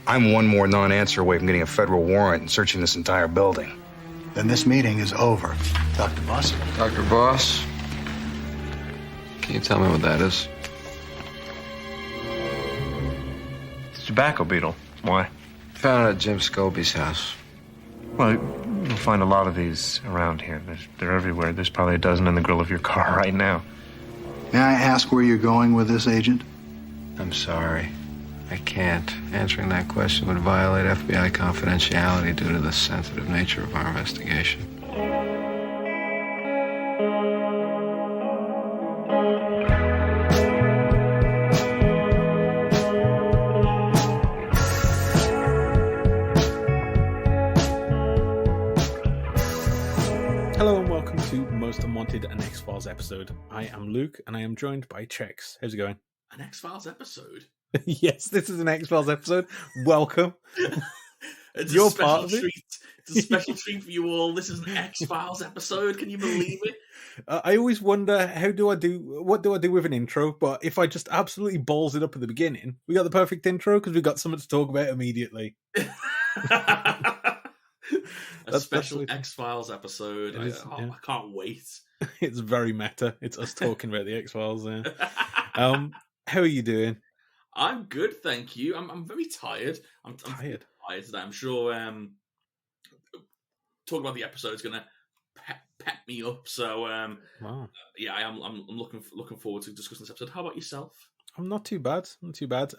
I'm one more non-answer away from getting a federal warrant and searching this entire building. Then this meeting is over. Dr. Boss? Dr. Boss? Can you tell me what that is? It's a tobacco beetle. Why? Found it at Jim Scobie's house. Well, you'll find a lot of these around here. They're everywhere. There's probably a dozen in the grill of your car right now. May I ask where you're going with this, Agent? I'm sorry. I can't. Answering that question would violate FBI confidentiality due to the sensitive nature of our investigation. Hello and welcome to Most Unwanted, an X-Files episode. I am Luke and I am joined by Chex. How's it going? An X-Files episode? Yes, this is an X-Files episode. Welcome. You're part of it. It's a special treat for you all. This is an X-Files episode. Can you believe it? I always wonder, what do I do with an intro? But if I just absolutely balls it up at the beginning, we got the perfect intro because we got something to talk about immediately. A special X-Files episode. I can't wait. It's very meta. It's us talking about the X-Files there. How are you doing? I'm good, thank you. I'm very tired. I'm tired today. I'm sure talking about the episode is going to pep me up. So wow. Yeah, I'm looking forward to discussing this episode. How about yourself? I'm not too bad.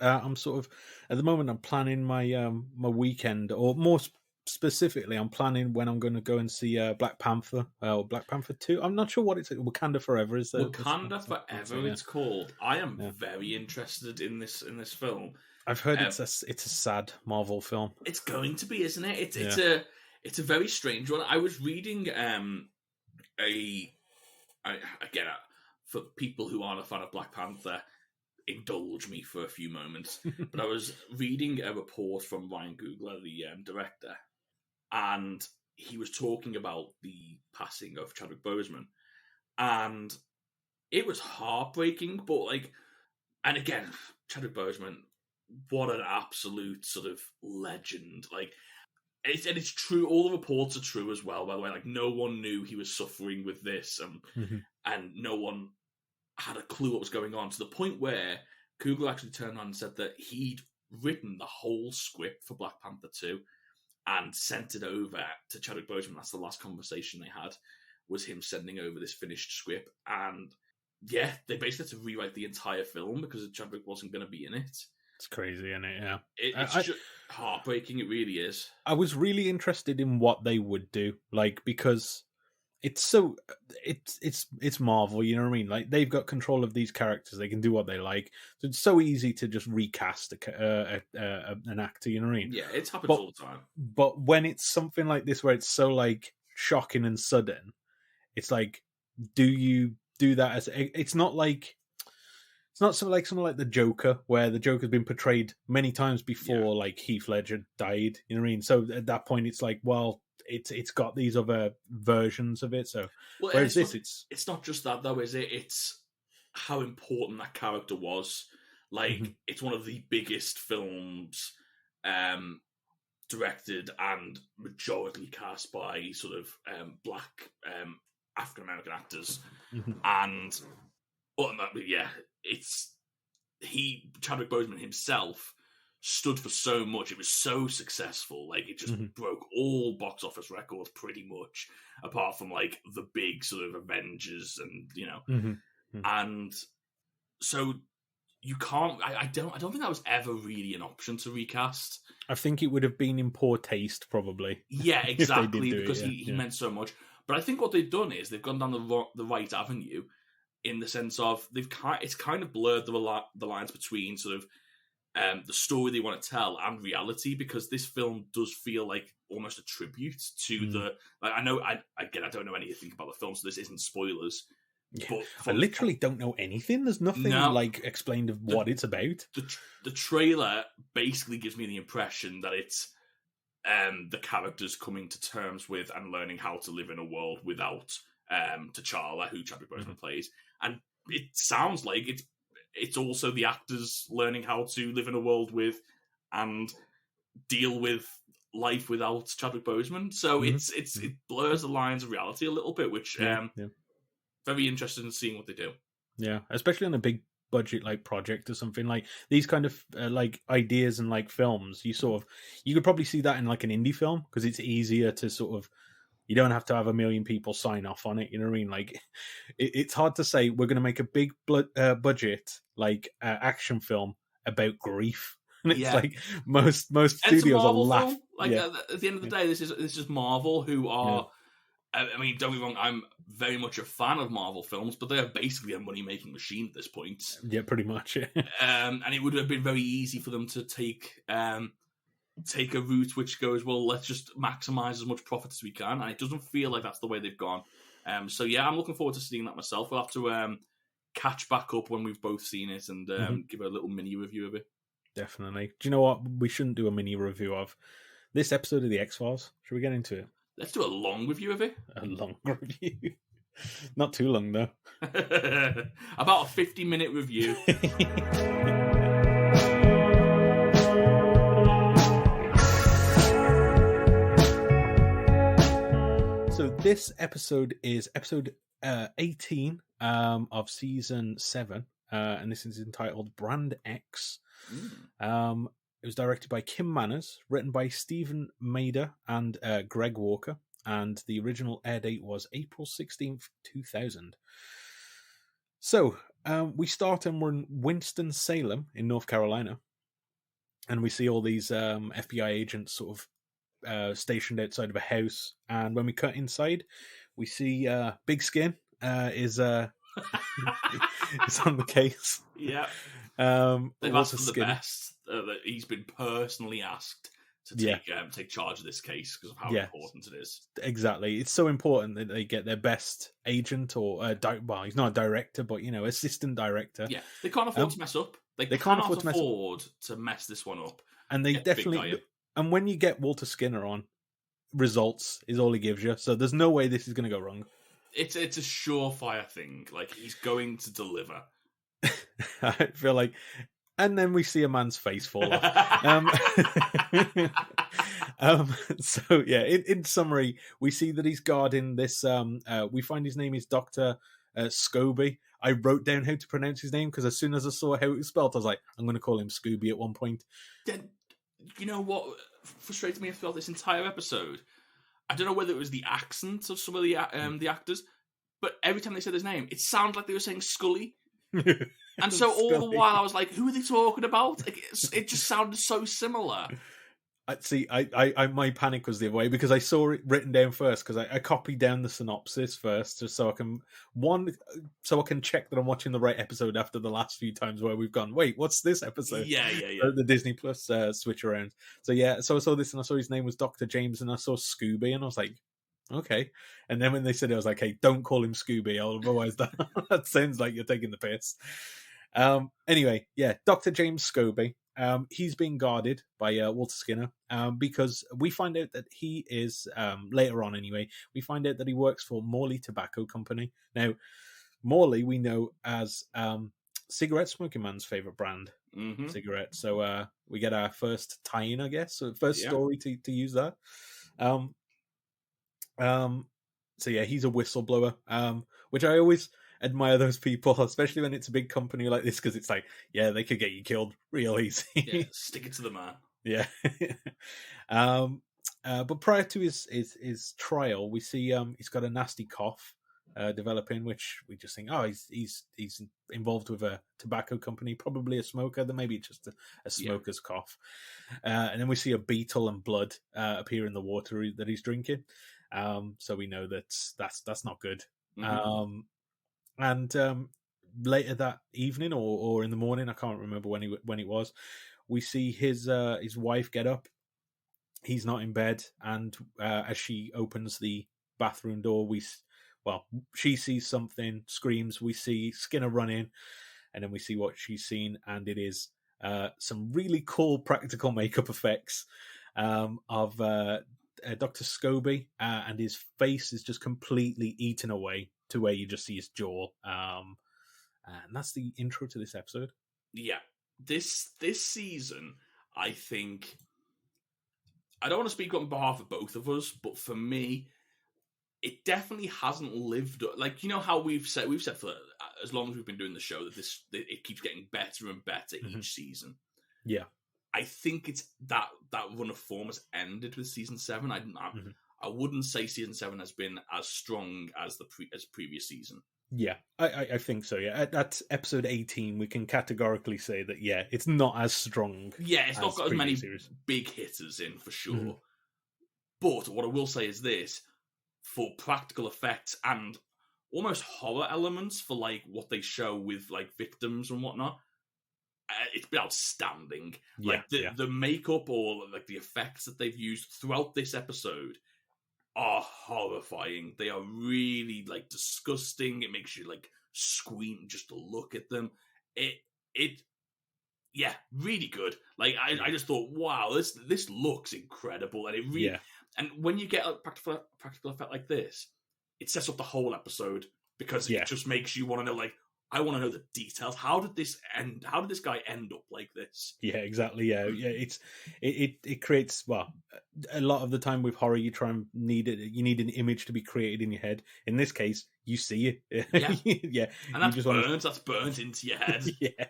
I'm sort of at the moment. I'm planning my my weekend, or more specifically, I'm planning when I'm going to go and see Black Panther or Black Panther 2. I'm not sure what it's Wakanda Forever is. Wakanda Forever, it's called. I am very interested in this film. I've heard it's a sad Marvel film. It's going to be, isn't it? It's a very strange one. I was reading for people who aren't a fan of Black Panther, indulge me for a few moments. But I was reading a report from Ryan Coogler, the director, and he was talking about the passing of Chadwick Boseman, and it was heartbreaking. But and again, Chadwick Boseman, what an absolute sort of legend! It's true. All the reports are true as well. By the way, no one knew he was suffering with this, and no one had a clue what was going on, to the point where Coogler actually turned around and said that he'd written the whole script for Black Panther 2 and sent it over to Chadwick Boseman. That's the last conversation they had, was him sending over this finished script. And yeah, they basically had to rewrite the entire film because Chadwick wasn't going to be in it. It's crazy, isn't it? Yeah. It's just heartbreaking. It really is. I was really interested in what they would do, because it's Marvel, you know what I mean? They've got control of these characters; they can do what they like. So it's so easy to just recast an actor, you know what I mean? Yeah, it happens all the time. But when it's something like this, where it's so shocking and sudden, it's do you do that as? It's not something like the Joker, where the Joker's been portrayed many times before, Heath Ledger died. You know what I mean? So at that point, it's it's got these other versions of it. So whereas it's not just that though, is it? It's how important that character was. It's one of the biggest films directed and majority cast by sort of black African American actors, and Chadwick Boseman himself stood for so much. It was so successful. It just broke all box office records pretty much, apart from the big sort of Avengers and and so you can't. I don't think that was ever really an option to recast. I think it would have been in poor taste, probably. Yeah, exactly, because he meant so much. But I think what they've done is they've gone down the right avenue, in the sense of it's kind of blurred the lines between sort of the story they want to tell and reality, because this film does feel like almost a tribute to the. I don't know anything about the film, so this isn't spoilers. Yeah. But I literally don't know anything. There's nothing explained of what it's about. The trailer basically gives me the impression that it's the characters coming to terms with and learning how to live in a world without T'Challa, who Chadwick Boseman plays, and it sounds like it's also the actors learning how to live in a world with and deal with life without Chadwick Boseman. So it blurs the lines of reality a little bit, which very interested in seeing what they do. Yeah, especially on a big budget like project or something like these kind of like ideas and like films. You could probably see that in like an indie film because it's easier to sort of. You don't have to have 1 million people sign off on it. You know what I mean? Like, it's hard to say we're going to make a big budget like action film about grief, and it's like most studios are laughing. Like at the end of the day, this is Marvel, who are. I mean, don't get me wrong. I'm very much a fan of Marvel films, but they are basically a money making machine at this point. Yeah, pretty much. And it would have been very easy for them to take a route which goes, well, let's just maximize as much profit as we can, and it doesn't feel like that's the way they've gone. So yeah, I'm looking forward to seeing that myself. We'll have to catch back up when we've both seen it and give a little mini review of it. Definitely. Do you know what we shouldn't do a mini review of? This episode of the X-Files. Should we get into it? Let's do a long review of it. A long review. Not too long though. About a 50-minute review. So this episode is episode 18 of season 7, and this is entitled Brand X. It was directed by Kim Manners, written by Stephen Mader and Greg Walker, and the original air date was April 16th, 2000. So we start and we're in Winston-Salem in North Carolina, and we see all these FBI agents sort of stationed outside of a house, and when we cut inside we see Big Skin is is on the case. They've asked for the best that he's been personally asked to take charge of this case because of how important it is. Exactly, it's so important that they get their best agent or he's not a director, but assistant director. They can't afford to mess up. They can't afford to mess this one up, and they definitely. And when you get Walter Skinner on, results is all he gives you. So there's no way this is going to go wrong. It's a surefire thing. Like, he's going to deliver. I feel like... And then we see a man's face fall off. So, yeah, in summary, we see that he's guarding this... we find his name is Dr. Scobie. I wrote down how to pronounce his name because as soon as I saw how it was spelled, I was like, I'm going to call him Scooby at one point. You know what frustrated me throughout this entire episode? I don't know whether it was the accent of some of the actors, but every time they said his name, it sounded like they were saying Scully. And so all the while I was like, who are they talking about? Like, it just sounded so similar. I my panic was the other way because I saw it written down first because I copied down the synopsis first just so I can check that I'm watching the right episode after the last few times where we've gone, wait, what's this episode? Yeah. The Disney Plus switch around. So I saw this and I saw his name was Dr. James and I saw Scooby and I was like, okay. And then when they said it, I was like, hey, don't call him Scooby, otherwise that sounds like you're taking the piss. Anyway, Dr. James Scobie. He's being guarded by Walter Skinner because we find out that he is, later on anyway, we find out that he works for Morley Tobacco Company. Now, Morley we know as cigarette smoking man's favourite brand, cigarette. So we get our first tie-in, I guess, so first story to use that. So he's a whistleblower, which I always admire those people, especially when it's a big company like this, because it's like, they could get you killed real easy. Stick it to the man. But prior to his trial, we see he's got a nasty cough developing, which we just think, he's involved with a tobacco company, probably a smoker. Then maybe just a smoker's cough. And then we see a beetle and blood appear in the water that he's drinking. So we know that's not good. And later that evening or in the morning, I can't remember when it was, we see his wife get up. He's not in bed, and as she opens the bathroom door, she sees something, screams. We see Skinner run in, and then we see what she's seen, and it is some really cool practical makeup effects of Dr. Scobie, and his face is just completely eaten away to where you just see his jaw. And that's the intro to this episode. Yeah. This season, I think, I don't want to speak on behalf of both of us, but for me, it definitely hasn't lived up. Like, you know how we've said for as long as we've been doing the show that it keeps getting better and better each season. Yeah, I think it's that run of form has ended with season 7. I wouldn't say season 7 has been as strong as as previous season. Yeah, I think so. Yeah, at episode 18, we can categorically say that. Yeah, it's not as strong. Yeah, it's not got as many series. big hitters in for sure. But what I will say is this: for practical effects and almost horror elements for like what they show with like victims and whatnot, it's been outstanding. Yeah, like the makeup or like the effects that they've used throughout this episode are horrifying. They are really like disgusting. It makes you like scream just to look at them. Yeah, really good. Like I just thought, wow, this looks incredible, and it really. And when you get a practical effect like this, it sets up the whole episode because it just makes you want to know. Like, I want to know the details. How did this end? How did this guy end up like this? Yeah, exactly. Yeah. It creates, well, a lot of the time with horror, you try and you need an image to be created in your head. In this case, you see it. Yeah. And that's burnt into your head. Yeah.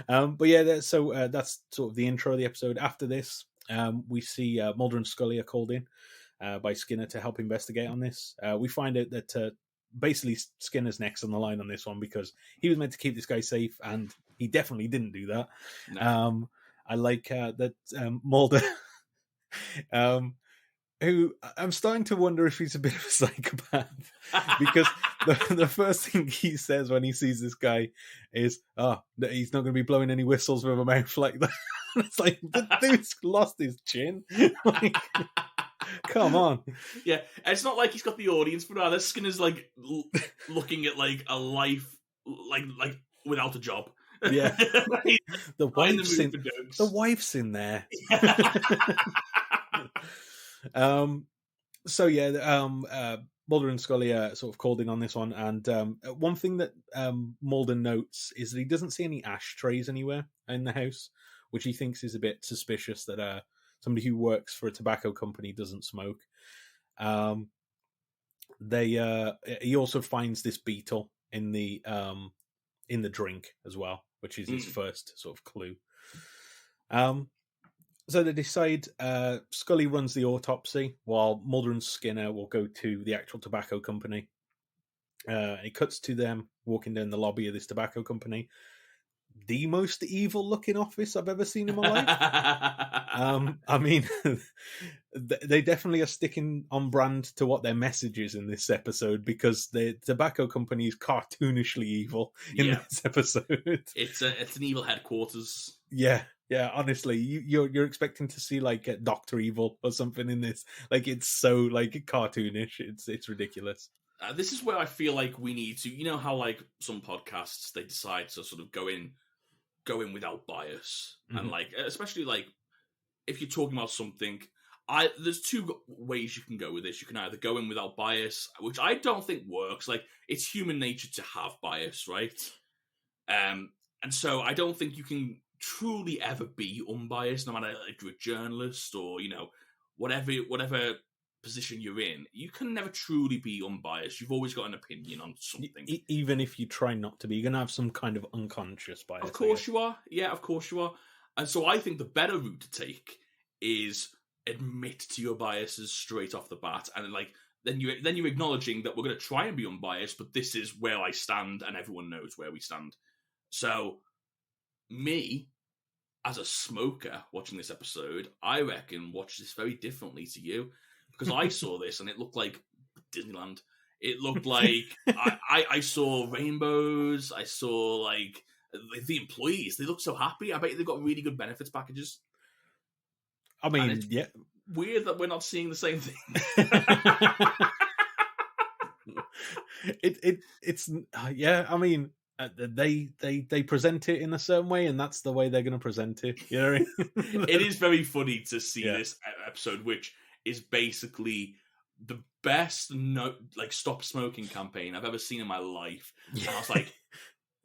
But yeah, that's sort of the intro of the episode. After this, we see Mulder and Scully are called in by Skinner to help investigate on this. We find out that basically Skinner's next on the line on this one because he was meant to keep this guy safe, and he definitely didn't do that. No. I like that Mulder, who I'm starting to wonder if he's a bit of a psychopath because the first thing he says when he sees this guy is, that he's not going to be blowing any whistles with a mouth like that. It's like, the dude's lost his chin. Like, come on. Yeah, it's not like he's got the audience for that. Skinner's like looking at like a life like without a job. Yeah. the wife's in there. So yeah, Mulder and Scully are sort of called in on this one, and one thing that Mulder notes is that he doesn't see any ashtrays anywhere in the house, which he thinks is a bit suspicious that somebody who works for a tobacco company doesn't smoke. He also finds this beetle in the drink as well, which is his first sort of clue. So they decide Scully runs the autopsy while Mulder and Skinner will go to the actual tobacco company. It cuts to them walking down the lobby of this tobacco company. The most evil looking office I've ever seen in my life. I mean, they definitely are sticking on brand to what their message is in this episode, because the tobacco company is cartoonishly evil in this episode. It's an evil headquarters. Yeah, honestly, you're expecting to see like Dr. Evil or something in this. Like, it's so like cartoonish. It's ridiculous. This is where I feel like we need to, you know how like some podcasts, they decide to sort of go in without bias. And like, especially like if you're talking about something, there's two ways you can go with this. You can either go in without bias, which I don't think works. Like, it's human nature to have bias, right? And so I don't think you can truly ever be unbiased, no matter if you're a journalist or, you know, whatever position you're in. You can never truly be unbiased. You've always got an opinion on something. Even if you try not to be, you're going to have some kind of unconscious bias. Of course you are. Yeah, of course you are. And so I think the better route to take is admit to your biases straight off the bat, and like then you're acknowledging that we're going to try and be unbiased, but this is where I stand, and everyone knows where we stand. So, me, as a smoker watching this episode, I reckon watch this very differently to you, because I saw this and it looked like Disneyland. It looked like I saw rainbows. I saw like the employees. They look so happy. I bet they've got really good benefits packages. I mean, yeah. Weird that we're not seeing the same thing. It's yeah. I mean, they present it in a certain way, and that's the way they're going to present it. You know what I mean? It is very funny to see this episode, which is basically the best stop smoking campaign I've ever seen in my life. And I was like,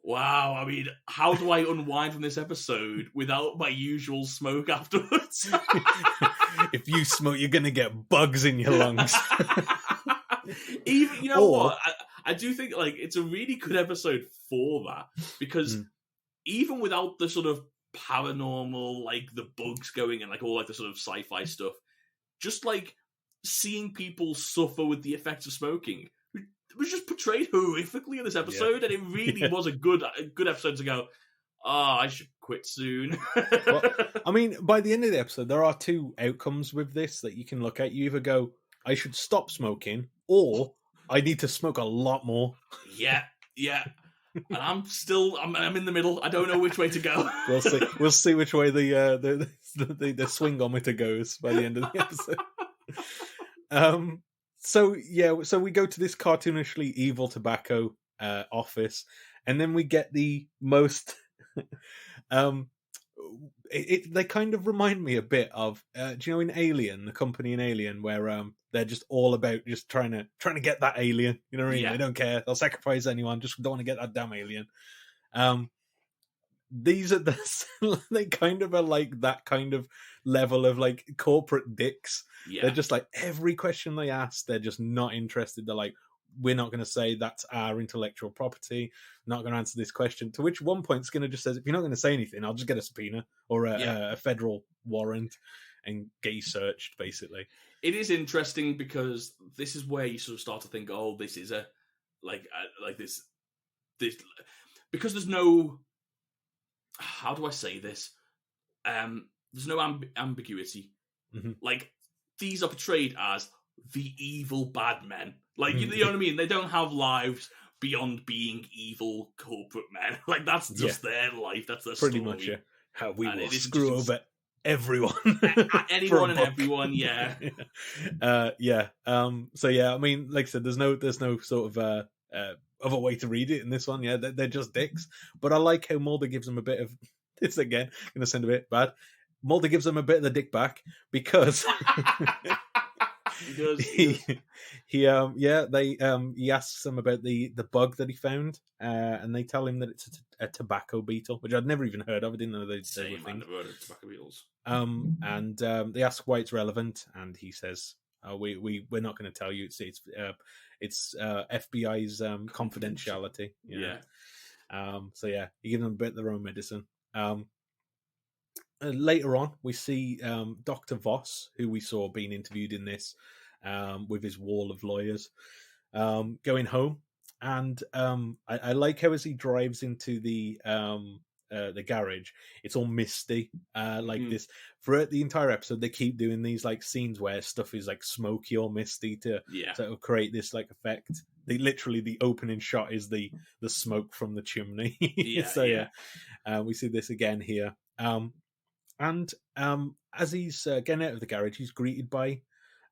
wow, I mean, how do I unwind from this episode without my usual smoke afterwards? if you smoke, you're gonna get bugs in your lungs. Even, you know what? I do think like it's a really good episode for that, because even without the sort of paranormal, like the bugs going and like all like the sort of sci-fi stuff, just like seeing people suffer with the effects of smoking was just portrayed horrifically in this episode, and it really was a good episode to go, I should quit soon. Well, I mean, by the end of the episode, there are two outcomes with this that you can look at. You either go, I should stop smoking, or I need to smoke a lot more. Yeah. And I'm in the middle. I don't know which way to go. We'll see which way the swingometer goes by the end of the episode. So we go to this cartoonishly evil tobacco office, and then we get the most they kind of remind me a bit of do you know in Alien, the company in Alien, where they're just all about just trying to get that alien, you know what I mean? They don't care, they'll sacrifice anyone, just don't want to get that damn alien. These are they kind of are like that kind of level of like corporate dicks. They're just like, every question they ask, they're just not interested. They're like, we're not going to say that's our intellectual property, not going to answer this question. To which one point Skinner just says, if you're not going to say anything, I'll just get a subpoena or a federal warrant and get you searched, basically. It is interesting because this is where you sort of start to think, oh, this is a like this because there's no, how do I say this? There's no ambiguity. Mm-hmm. Like, these are portrayed as the evil bad men. Like, you know what I mean? They don't have lives beyond being evil corporate men. Like, that's just their life. That's their pretty story. much, yeah. How we will screw over everyone. Anyone and everyone, yeah. So yeah, I mean, like I said, there's no sort of other way to read it in this one. Yeah, they're just dicks. But I like how Mulder gives them a bit of this again. Going to sound a bit bad. Mulder gives them a bit of the dick back because he asks them about the bug that he found, and they tell him that it's a tobacco beetle, which I'd never even heard of. I didn't know they were things. I've never heard of tobacco beetles. And they ask why it's relevant, and he says, we're not going to tell you. It's FBI's confidentiality. So yeah, you give them a bit of their own medicine. Later on, we see Dr. Voss, who we saw being interviewed in this, with his wall of lawyers, going home. And I like how as he drives into the garage, it's all misty, this. Throughout the entire episode, they keep doing these like scenes where stuff is like smoky or misty to sort of create this like effect. The opening shot is the smoke from the chimney. We see this again here. And as he's getting out of the garage, he's greeted by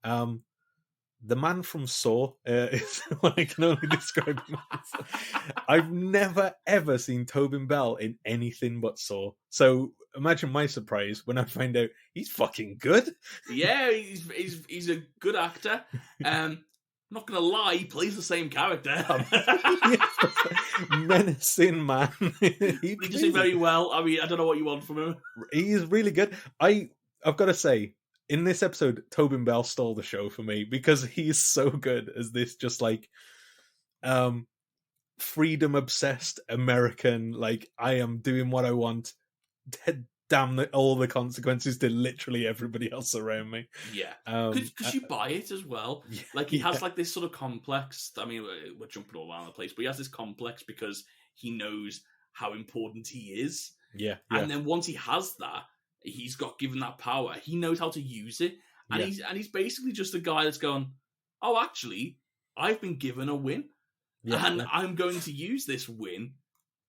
the man from Saw. Is what I can only describe him as. I've never ever seen Tobin Bell in anything but Saw. So imagine my surprise when I find out he's fucking good. Yeah, he's a good actor. I'm not gonna lie, he plays the same character. Menacing man. He does it very well. I mean, I don't know what you want from him. He is really good. I've got to say, in this episode, Tobin Bell stole the show for me because he is so good as this just like freedom obsessed American, like, I am doing what I want. Damn all the consequences to literally everybody else around me. Yeah, because you buy it as well. Yeah, like he has like this sort of complex. I mean, we're jumping all around the place, but he has this complex because he knows how important he is. Yeah. And then once he has that, he's got given that power. He knows how to use it, and he's basically just a guy that's gone, oh, actually, I've been given a win, and I'm going to use this win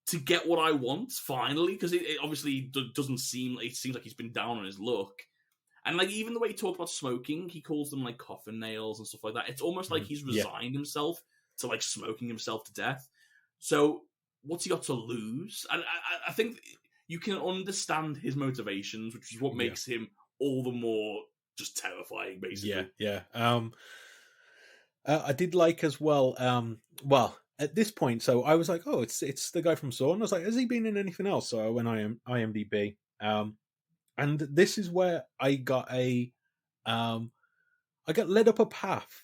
to get what I want, finally, because it obviously doesn't seem... It seems like he's been down on his luck. And, like, even the way he talked about smoking, he calls them, like, coffin nails and stuff like that. It's almost like he's resigned himself to, like, smoking himself to death. So, what's he got to lose? And I think you can understand his motivations, which is what makes him all the more just terrifying, basically. Yeah. I did like as well... at this point, so I was like, oh, it's the guy from Saw. And I was like, has he been in anything else? So I went IMDb. And this is where I got a I got led up a path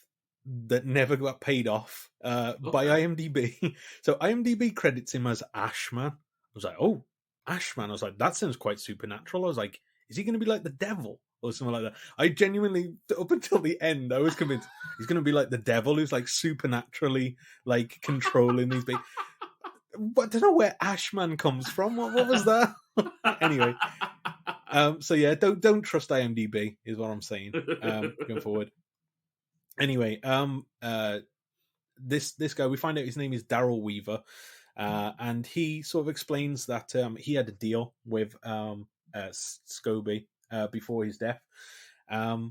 that never got paid off by IMDb. So IMDb credits him as Ashman. I was like, oh, Ashman. I was like, that sounds quite supernatural. I was like, is he going to be like the devil or something like that? I genuinely, up until the end, I was convinced he's going to be like the devil who's like supernaturally like controlling these beings. But I don't know where Ashman comes from. What was that? Anyway, so yeah, don't trust IMDb is what I'm saying going forward. Anyway, this guy, we find out his name is Daryl Weaver, and he sort of explains that he had a deal with Scobie before his death. I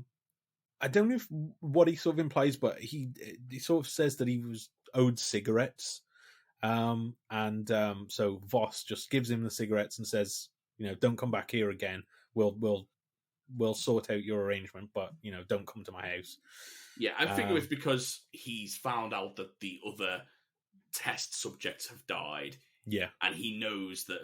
don't know what he sort of implies, but he sort of says that he was owed cigarettes. So Voss just gives him the cigarettes and says, don't come back here again. We'll sort out your arrangement, but don't come to my house. Yeah, I think it was because he's found out that the other test subjects have died. Yeah, and he knows that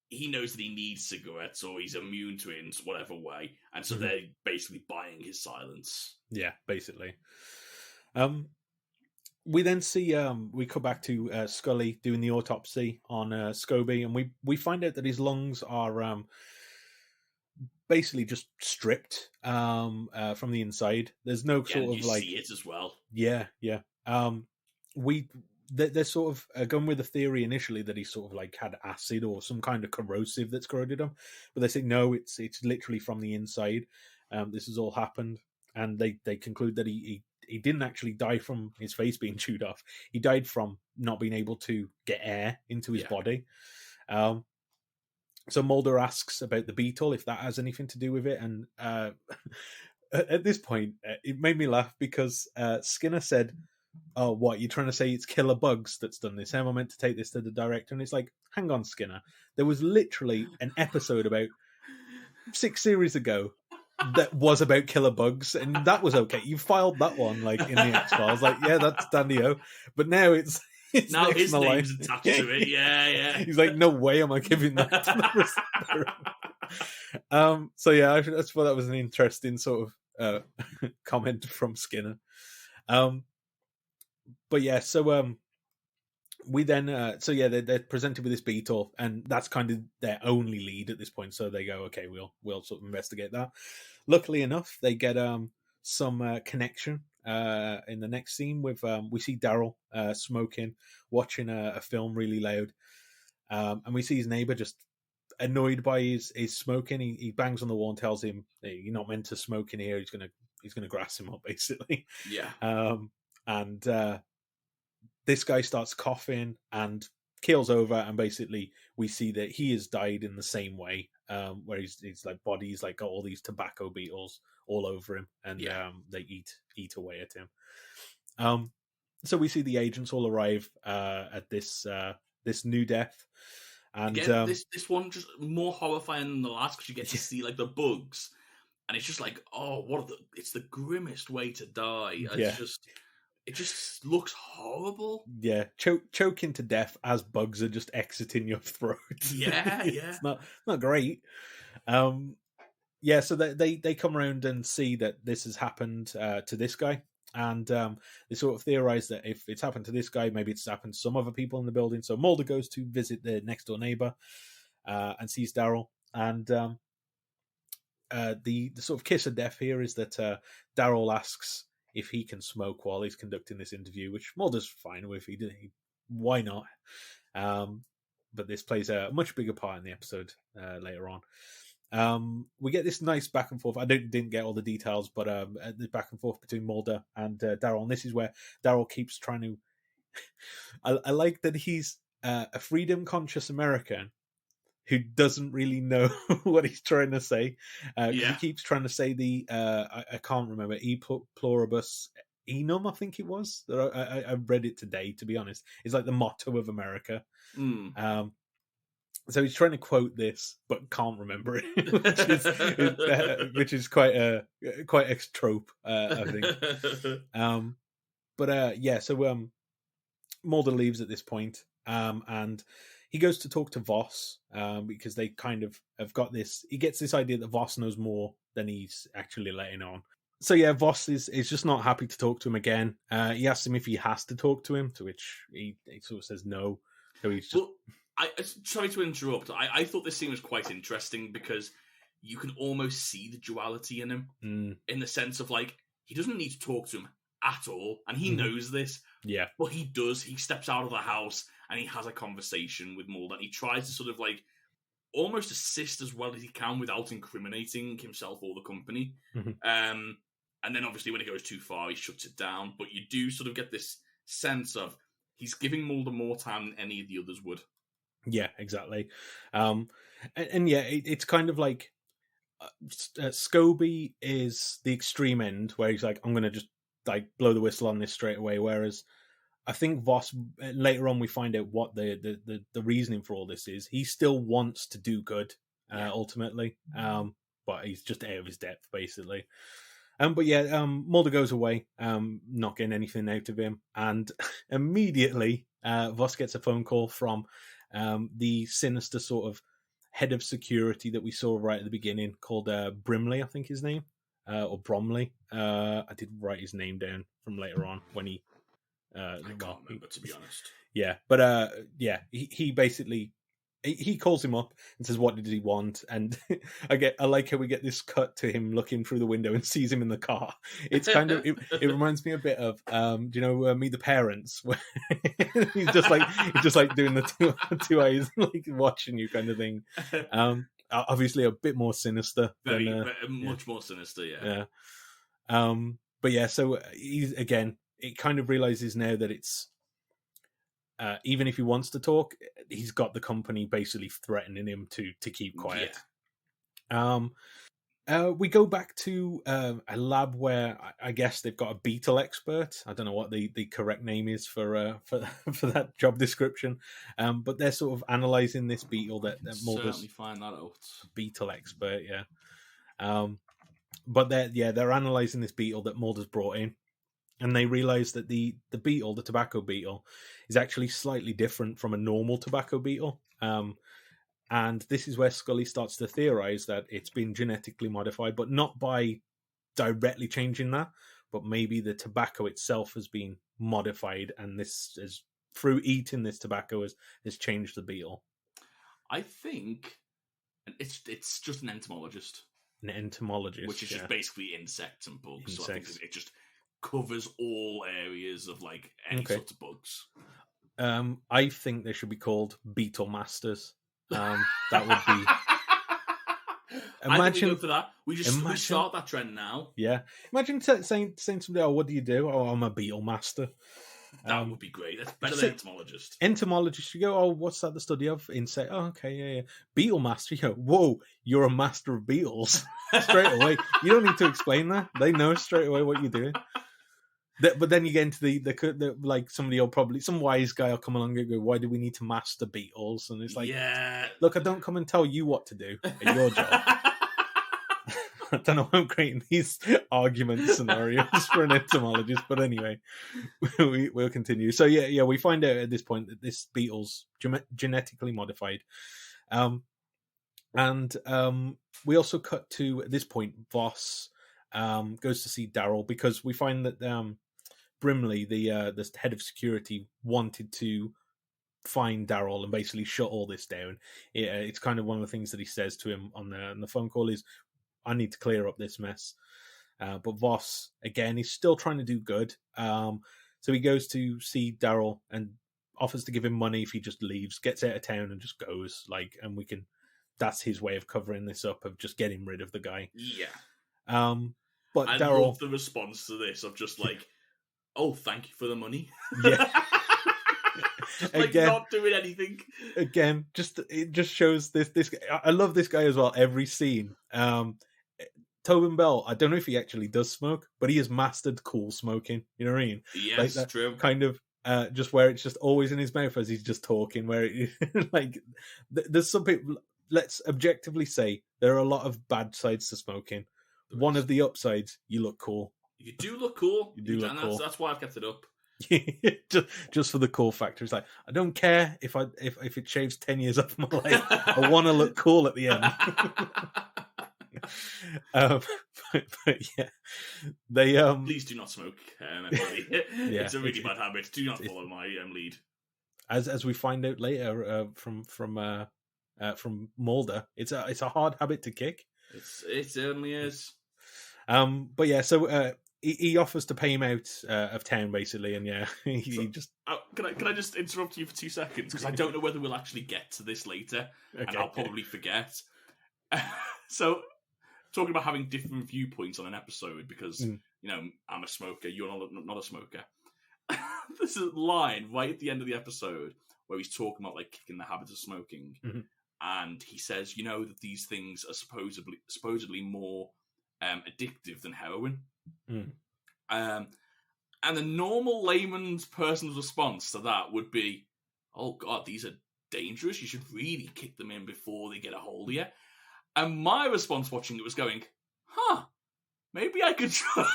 he needs cigarettes, or he's immune to it in whatever way, and so they're basically buying his silence. Yeah, basically. We then see we come back to Scully doing the autopsy on Scobie, and we find out that his lungs are basically just stripped from the inside. There's no sort of like, see it as well. Yeah. They're sort of going with the theory initially that he sort of like had acid or some kind of corrosive that's corroded him, but they say no, it's literally from the inside. This has all happened, and they conclude that he didn't actually die from his face being chewed off. He died from not being able to get air into his body. So Mulder asks about the beetle, if that has anything to do with it. And at this point, it made me laugh because Skinner said, oh, what, you're trying to say it's Killer Bugs that's done this? How am I meant to take this to the director? And it's like, hang on, Skinner. There was literally an episode about 6 series ago that was about Killer Bugs, and that was okay. You filed that one like in the X-Files, like, yeah, that's Dandy-O. But now it's now his name's attached to it. Yeah. He's like, no way am I giving that to the So yeah, I thought that was an interesting sort of comment from Skinner. But yeah, so we then they're presented with this beetle, and that's kind of their only lead at this point. So they go, okay, we'll sort of investigate that. Luckily enough, they get some connection in the next scene with we see Daryl smoking, watching a film really loud, and we see his neighbor just annoyed by his smoking. He bangs on the wall and tells him, hey, you're not meant to smoke in here. He's gonna grass him up, basically. Yeah. And this guy starts coughing and keels over, and basically we see that he has died in the same way, where he's like body's like got all these tobacco beetles all over him, and they eat away at him. So we see the agents all arrive at this new death, and again, this one just more horrifying than the last, because you get to see like the bugs, and it's just like, oh, it's the grimmest way to die. It just looks horrible. Yeah, choking to death as bugs are just exiting your throat. Yeah. It's not great. So they come around and see that this has happened to this guy, and they sort of theorize that if it's happened to this guy, maybe it's happened to some other people in the building. So Mulder goes to visit the next door neighbor and sees Daryl, and the sort of kiss of death here is that Daryl asks if he can smoke while he's conducting this interview, which Mulder's fine with. Why not? But this plays a much bigger part in the episode later on. We get this nice back and forth. I didn't get all the details, but the back and forth between Mulder and Daryl. And this is where Daryl keeps trying to... I like that he's a freedom-conscious American who doesn't really know what he's trying to say. He keeps trying to say I can't remember, e pluribus enum, I think it was. I read it today, to be honest. It's like the motto of America. So he's trying to quote this, but can't remember it, which is quite a trope, I think. So Mulder leaves at this point, and he goes to talk to Voss because they kind of have got this. He gets this idea that Voss knows more than he's actually letting on. So yeah, Voss is just not happy to talk to him again. He asks him if he has to talk to him, to which he sort of says no. So he's just... Well, sorry to interrupt. I thought this scene was quite interesting because you can almost see the duality in him, in the sense of like, he doesn't need to talk to him at all, and he knows this. Yeah. But he does. He steps out of the house and he has a conversation with Mulder, and he tries to sort of like almost assist as well as he can without incriminating himself or the company. And then obviously when it goes too far, he shuts it down. But you do sort of get this sense of he's giving Mulder more time than any of the others would. Yeah, exactly. And yeah, it's kind of like Scobie is the extreme end where he's like, I'm going to just like blow the whistle on this straight away. Whereas I think Voss, later on we find out what the reasoning for all this is. He still wants to do good, ultimately. But he's just out of his depth, basically. But yeah, Mulder goes away, not getting anything out of him. And immediately, Voss gets a phone call from the sinister sort of head of security that we saw right at the beginning, called Brimley, I think his name, or Bromley. I did write his name down from later on when he... I can't remember, to be honest. Yeah, but yeah, he basically... He calls him up and says, what did he want? And I like how we get this cut to him looking through the window and sees him in the car. It's kind of, it reminds me a bit of, do you know, Meet the Parents? Where he's just like doing the two eyes, like watching you kind of thing. Obviously a bit more sinister. Much more sinister, yeah. But yeah, so he's, again, it kind of realizes now that it's, even if he wants to talk, he's got the company basically threatening him to keep quiet. Yeah. We go back to a lab where I guess they've got a beetle expert. I don't know what the correct name is for that job description, but they're sort of analysing this beetle that Mulder's... Certainly find that out. Beetle expert, yeah. But they're analysing this beetle that Mulder's brought in. And they realise that the beetle, the tobacco beetle, is actually slightly different from a normal tobacco beetle. And this is where Scully starts to theorise that it's been genetically modified, but not by directly changing that, but maybe the tobacco itself has been modified, and this is through eating this tobacco has changed the beetle. I think it's just an entomologist. An entomologist, which is just basically insects and bugs. Insects. So I think it just covers all areas of like any sort of bugs. I think they should be called beetle masters. That would be. Imagine go for that. We start that trend now. Yeah, imagine saying to somebody, "Oh, what do you do?" "Oh, I'm a beetle master." That would be great. That's better than entomologist. Entomologist, you go, "Oh, what's that? The study of insect?" "Oh, okay, yeah." Beetle master, you go, "Whoa, you're a master of beetles." Straight away, you don't need to explain that. They know straight away what you're doing. But then you get into the like somebody will probably, some wise guy will come along and go, "Why do we need to master beetles?" And it's like, look, I don't come and tell you what to do at your job. I don't know why I'm creating these argument scenarios for an entomologist, but anyway, we'll continue. So yeah, we find out at this point that this beetle's genetically modified. And we also cut to, at this point, Voss goes to see Daryl, because we find that Brimley, the head of security, wanted to find Daryl and basically shut all this down. It's kind of one of the things that he says to him on the phone call is, "I need to clear up this mess." But Voss, again, he's still trying to do good. So he goes to see Daryl and offers to give him money if he just leaves, gets out of town and just goes. And we can, that's his way of covering this up, of just getting rid of the guy. Yeah. But I Daryl, love the response to this of just like, "Oh, thank you for the money." Yeah. Just like again, not doing anything. Again, it just shows this. I love this guy as well. Every scene. Tobin Bell, I don't know if he actually does smoke, but he has mastered cool smoking. You know what I mean? Yes, like true. Kind of just where it's just always in his mouth as he's just talking. Where there's some people. Let's objectively say there are a lot of bad sides to smoking. One of the upsides, you look cool. You do look cool. You do look cool. That's why I've kept it up. just for the cool factor. It's like, I don't care if it shaves 10 years off my life. I want to look cool at the end. um, but yeah, they Please do not smoke. Everybody. It's a really bad habit. Do not follow my lead. As we find out later from Mulder, it's a hard habit to kick. It certainly is. But yeah, so he offers to pay him out of town basically, and yeah, he just. Can I just interrupt you for 2 seconds because I don't know whether we'll actually get to this later, and I'll probably forget. So, talking about having different viewpoints on an episode because you know I'm a smoker, you're not a smoker. There's a line right at the end of the episode where he's talking about like kicking the habit of smoking, and he says, you know, that these things are supposedly more addictive than heroin. And the normal layman's person's response to that would be, oh God, these are dangerous. You should really kick them in before they get a hold of you. And my response watching it was going, maybe I could try.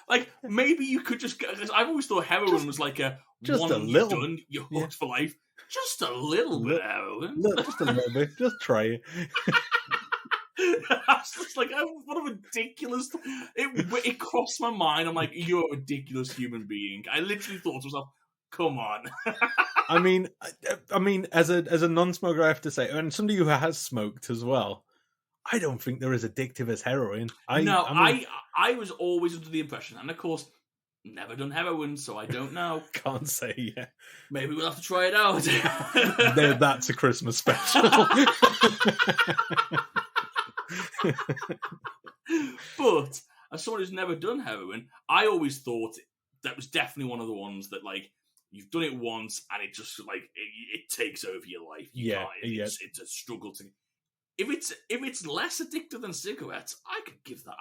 Like, maybe you could just... I've always thought heroin was like just one a little. done, you're hooked for life. Just a little bit of heroin. Just a little bit. Just try it. I was just like, what a ridiculous... It crossed my mind. I'm like, you're a ridiculous human being. I literally thought to myself, come on. I mean, as a non-smoker, I have to say, and somebody who has smoked as well, I don't think they're as addictive as heroin. I was always under the impression, and of course, never done heroin, so I don't know. Can't say, yeah. Maybe we'll have to try it out. No, that's a Christmas special. But as someone who's never done heroin, I always thought that was definitely one of the ones that, like, you've done it once and it just, like, it takes over your life. It's a struggle to... If it's less addictive than cigarettes, I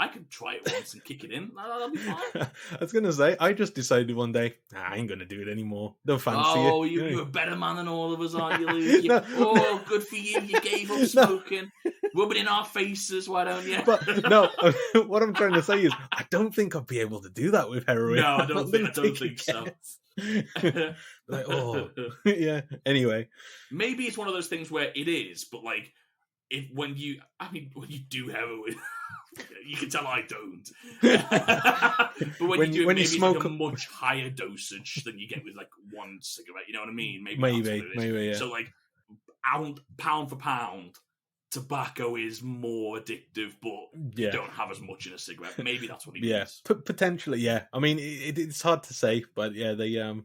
could try it once and kick it in. That'll be fine. I was going to say, I just decided one day, I ain't going to do it anymore. Don't fancy it. Oh, you're a better man than all of us, aren't you, Luke? No. Oh, good for you. You gave up smoking. Rub it in our faces, why don't you? But no, what I'm trying to say is, I don't think I'd be able to do that with heroin. No, I don't think so. Like, oh, yeah. Anyway, maybe it's one of those things where it is, but like, when you do heroin, you can tell I don't. But when you do it, maybe smoke it's like a much higher dosage than you get with like one cigarette. You know what I mean? Maybe, yeah. So like, pound for pound, tobacco is more addictive, but you don't have as much in a cigarette. Maybe that's what he means. Potentially, yeah. I mean, it's hard to say, but yeah, they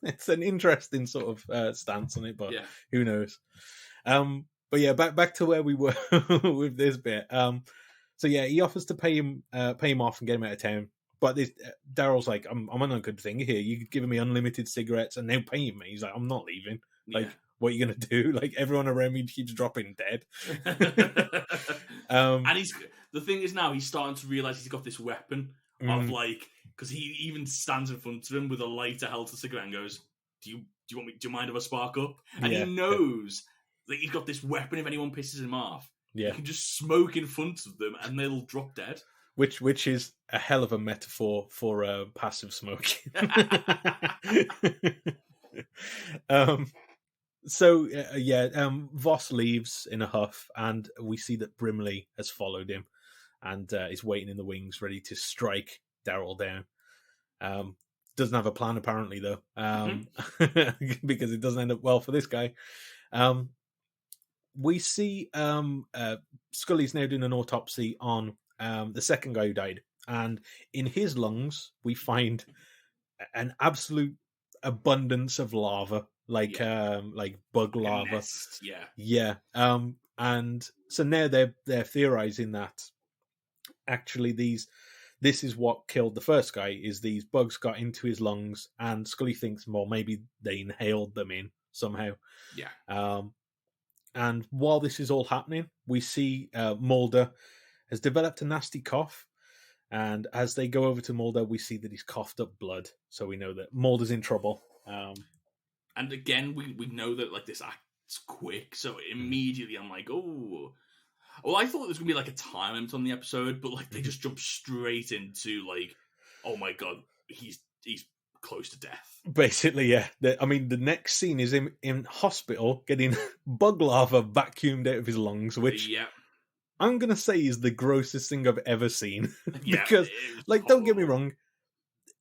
it's an interesting sort of stance on it, but who knows? But yeah, back to where we were with this bit. So yeah, he offers to pay him off and get him out of town. But Daryl's like, I'm on a good thing here. You're giving me unlimited cigarettes and now paying me. He's like, I'm not leaving. Like, what are you gonna do? Like, everyone around me keeps dropping dead. And the thing is now he's starting to realize he's got this weapon of like, because he even stands in front of him with a lighter held to the cigarette and goes, Do you mind if I spark up? And he knows that he's got this weapon. If anyone pisses him off, he can just smoke in front of them and they'll drop dead. Which is a hell of a metaphor for passive smoking. Voss leaves in a huff, and we see that Brimley has followed him and is waiting in the wings, ready to strike Daryl down. Doesn't have a plan apparently though, because it doesn't end up well for this guy. We see Scully's now doing an autopsy on the second guy who died, and in his lungs we find an absolute abundance of lava, like bug lava. And so now they're theorizing that actually this is what killed the first guy, is these bugs got into his lungs, and Scully thinks, well, maybe they inhaled them in somehow. And while this is all happening, we see Mulder has developed a nasty cough. And as they go over to Mulder, we see that he's coughed up blood. So we know that Mulder's in trouble. And again, we know that like this act's quick. So immediately I'm like, oh. Well, I thought there was going to be like a time limit on the episode, but like they just jump straight into like, oh my God, he's close to death. Basically, yeah. I mean, the next scene is him in hospital getting bug larva vacuumed out of his lungs, which Yeah. I'm going to say is the grossest thing I've ever seen. Yeah, Because, it was like, don't get me horrible. wrong,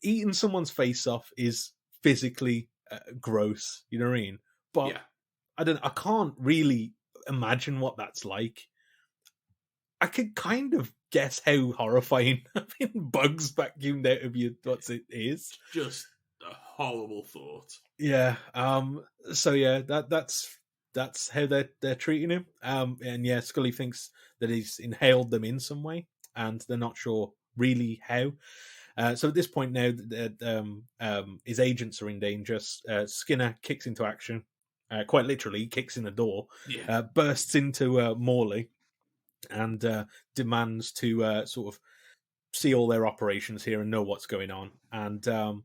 eating someone's face off is physically gross, you know what I mean? But Yeah. I can't really imagine what that's like. I could kind of guess how horrifying having bugs vacuumed out of you is. Just a horrible thought. Yeah. So yeah, that's how they're treating him. And yeah, Scully thinks that he's inhaled them in some way, and they're not sure really how. So at this point now, his agents are in danger. Skinner kicks into action, quite literally kicks in the door, bursts into Morley, and demands to sort of see all their operations here and know what's going on. And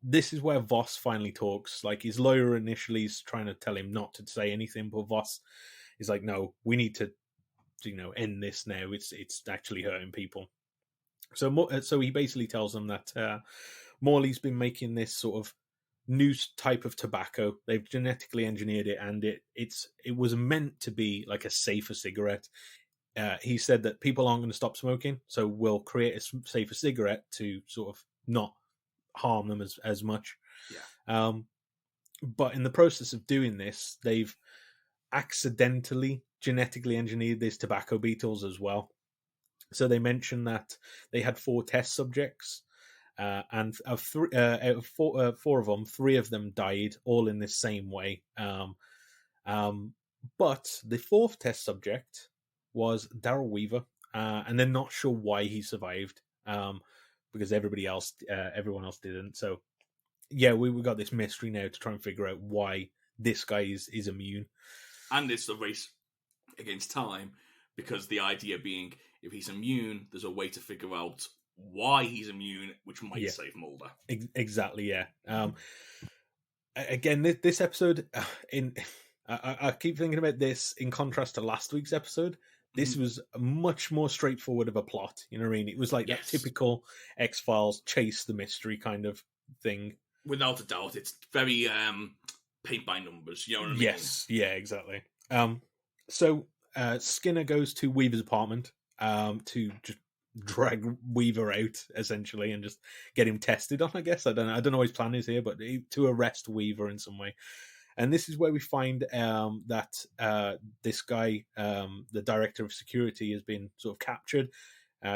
this is where Voss finally talks. Like, his lawyer initially is trying to tell him not to say anything, but Voss is like, no, we need to, end this now. It's actually hurting people. So he basically tells them that Morley's been making this sort of new type of tobacco. They've genetically engineered it, and it was meant to be like a safer cigarette. He said that people aren't going to stop smoking, so we'll create a safer cigarette to sort of not harm them as much. Yeah. But in the process of doing this, they've accidentally genetically engineered these tobacco beetles as well. So they mentioned that they had 4 test subjects, and out of 4 of them, 3 of them died, all in the same way. But the 4th test subject was Daryl Weaver, and they're not sure why he survived, because everyone else didn't. So yeah, we got this mystery now to try and figure out why this guy is immune. And it's the race against time, because the idea being, if he's immune, there's a way to figure out why he's immune, which might save Mulder. Exactly, yeah. Again, this episode, I keep thinking about this in contrast to last week's episode. This was much more straightforward of a plot. You know what I mean? It was like that typical X-Files chase the mystery kind of thing. Without a doubt, it's very paint by numbers. You know what I mean? Yes, yeah, exactly. So Skinner goes to Weaver's apartment to just drag Weaver out, essentially, and just get him tested on, I guess. I don't know what his plan is here, but to arrest Weaver in some way. And this is where we find that this guy, the director of security, has been sort of captured.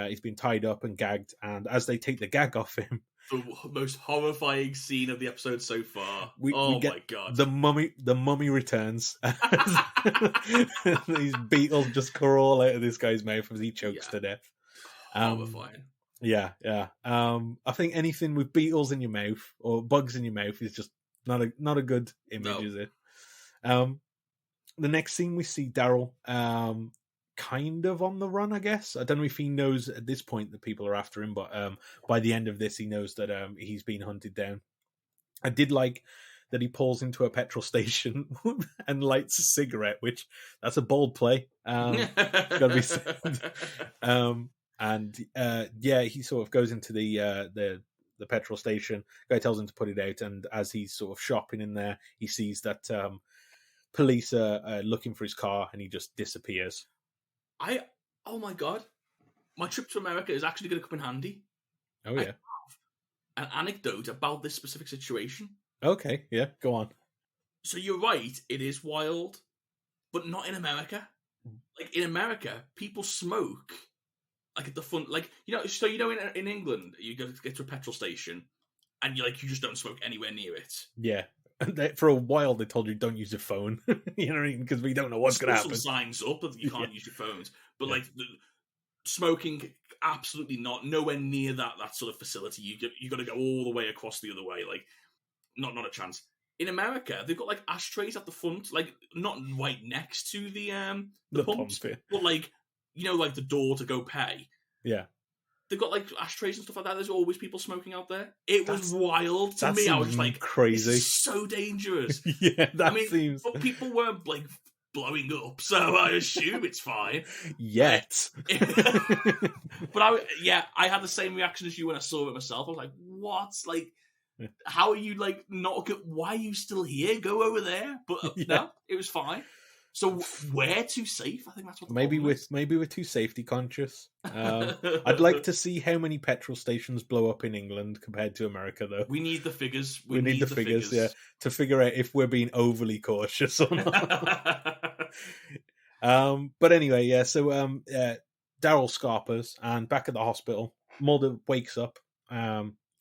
He's been tied up and gagged, and as they take the gag off him, the most horrifying scene of the episode so far. We get my god! The mummy returns. These beetles just crawl out of this guy's mouth as he chokes to death. Horrifying. Yeah. I think anything with beetles in your mouth or bugs in your mouth is just not a good image, is it? The next scene we see Daryl kind of on the run, I guess. I don't know if he knows at this point that people are after him, but by the end of this, he knows that he's been hunted down. I did like that he pulls into a petrol station and lights a cigarette, which that's a bold play. Gotta be said. He sort of goes into the petrol station. Guy tells him to put it out, and as he's sort of shopping in there, he sees that police are looking for his car, and he just disappears. Oh my god, my trip to America is actually going to come in handy. Oh yeah. I have an anecdote about this specific situation. Okay, yeah, go on. So you're right, it is wild, but not in America. Like, in America, people smoke like at the front, like, in England, you get to a petrol station and you just don't smoke anywhere near it. Yeah. For a while, they told you don't use your phone, you know what I mean? Because we don't know what's going to happen. Some signs up that you can't use your phones, but smoking, absolutely not. Nowhere near that sort of facility. You got to go all the way across the other way. Like, not a chance. In America, they've got like ashtrays at the front, like not right next to the pumps, but like the door to go pay. Yeah. They've got like ashtrays and stuff like that. There's always people smoking out there. It was wild to me. I was like, crazy. This is so dangerous. Yeah, seems. But people weren't like blowing up, so I assume it's fine. Yet. But I had the same reaction as you when I saw it myself. I was like, what? Like, How are you like not good? Why are you still here? Go over there. But no, it was fine. So we're too safe. I think that's what the maybe problem is. maybe we're too safety conscious. I'd like to see how many petrol stations blow up in England compared to America, though. We need the figures. We need the figures, yeah, to figure out if we're being overly cautious or not. But anyway, yeah. So Daryl scarpers, and back at the hospital, Mulder wakes up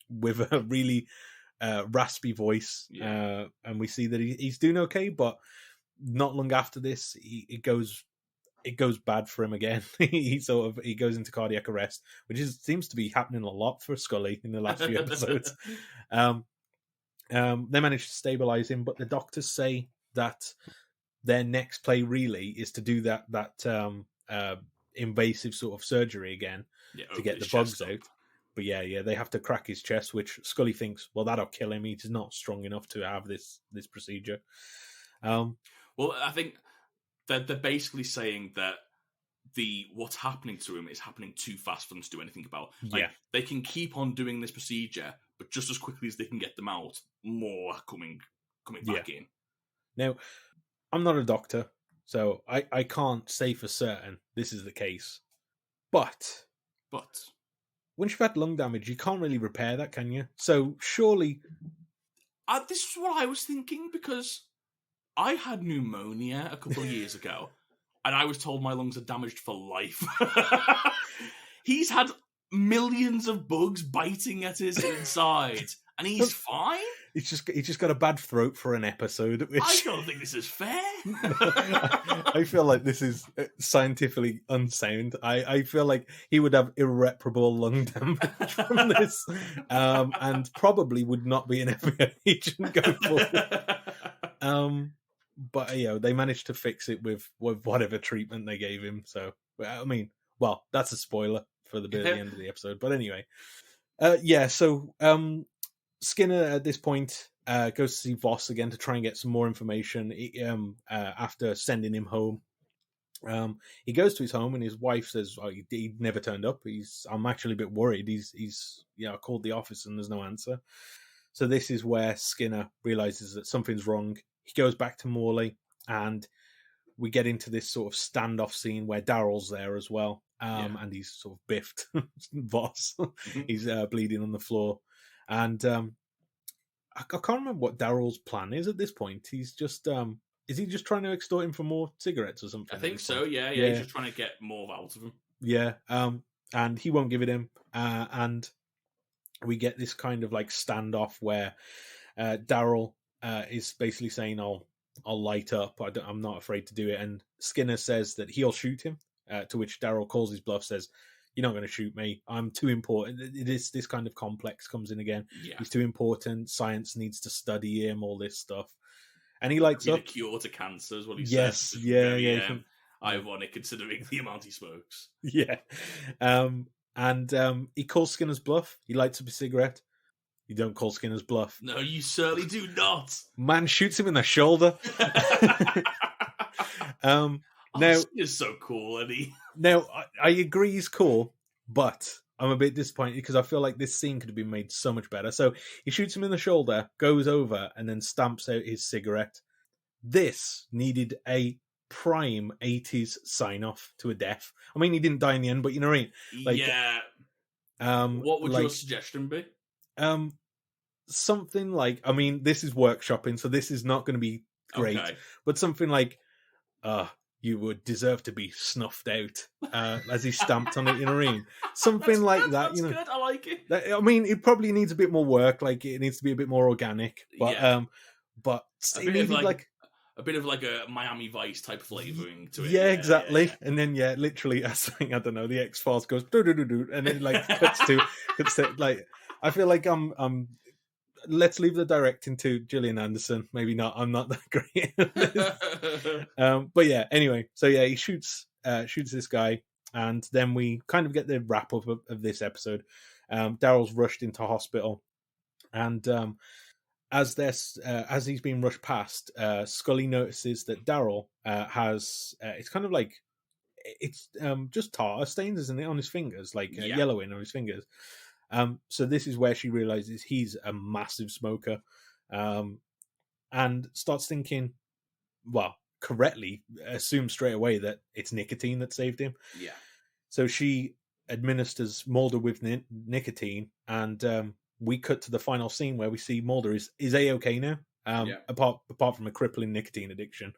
with a really raspy voice, and we see that he's doing okay, but not long after this, it goes bad for him again. he goes into cardiac arrest, which seems to be happening a lot for Scully in the last few episodes. They manage to stabilize him, but the doctors say that their next play really is to do that invasive sort of surgery again to get the bugs out. But yeah, they have to crack his chest, which Scully thinks, well, that'll kill him. He's not strong enough to have this procedure. Well, I think that they're basically saying that what's happening to him is happening too fast for them to do anything about. Like, they can keep on doing this procedure, but just as quickly as they can get them out, more are coming back in. Now, I'm not a doctor, so I can't say for certain this is the case. But once you've had lung damage, you can't really repair that, can you? So surely... this is what I was thinking, because I had pneumonia a couple of years ago, and I was told my lungs are damaged for life. He's had millions of bugs biting at his inside, and he's fine. He's just got a bad throat for an episode. Which... I don't think this is fair. I feel like this is scientifically unsound. I feel like he would have irreparable lung damage from this, and probably would not be an FBI agent going forward. But they managed to fix it with whatever treatment they gave him. So I mean, well, that's a spoiler for the end of the episode. But anyway, So Skinner at this point goes to see Voss again to try and get some more information. After sending him home, he goes to his home, and his wife says, he never turned up. I'm actually a bit worried. He's called the office and there's no answer. So this is where Skinner realizes that something's wrong. He goes back to Morley, and we get into this sort of standoff scene where Daryl's there as well, and he's sort of biffed Voss. He's bleeding on the floor, and I can't remember what Daryl's plan is at this point. He's just is he just trying to extort him for more cigarettes or something? I think so. Yeah. He's just trying to get more out of him. Yeah, and he won't give it him, and we get this kind of like standoff where Daryl is basically saying, I'll light up. I'm not afraid to do it. And Skinner says that he'll shoot him, to which Daryl calls his bluff, says, you're not going to shoot me. I'm too important. This kind of complex comes in again. Yeah. He's too important. Science needs to study him, all this stuff. And he lights up. A cure to cancer is what he says. Yes, yeah. Ironic considering the amount he smokes. Yeah. And he calls Skinner's bluff. He lights up a cigarette. You don't call Skinner's bluff. No, you certainly do not. Man shoots him in the shoulder. Now, Skinner's so cool, isn't he? Now, I agree he's cool, but I'm a bit disappointed because I feel like this scene could have been made so much better. So he shoots him in the shoulder, goes over, and then stamps out his cigarette. This needed a prime 80s sign-off to a death. I mean, he didn't die in the end, but you know what I mean? What would your suggestion be? Something like, I mean, this is workshopping, so this is not going to be great, but something like, you would deserve to be snuffed out, as he stamped on it, you know what I mean? Something like that, that's good. I like it. I mean, it probably needs a bit more work, like it needs to be a bit more organic, but but it needed like a bit of like a Miami Vice type flavoring to it. Yeah, exactly. Yeah. And then literally, I don't know, the X-Files goes do, and then like cuts to like. I feel like I'm. Let's leave the directing to Gillian Anderson. Maybe not. I'm not that great. But yeah. Anyway, so yeah, he shoots this guy, and then we kind of get the wrap up of this episode. Daryl's rushed into hospital, and as he's being rushed past, Scully notices that Daryl has it's kind of like it's just tar stains, isn't it, on his fingers, like yellowing on his fingers. So this is where she realizes he's a massive smoker, and starts thinking, well, correctly, assumes straight away that it's nicotine that saved him. Yeah. So she administers Mulder with nicotine, and we cut to the final scene where we see Mulder is A-okay now, apart from a crippling nicotine addiction.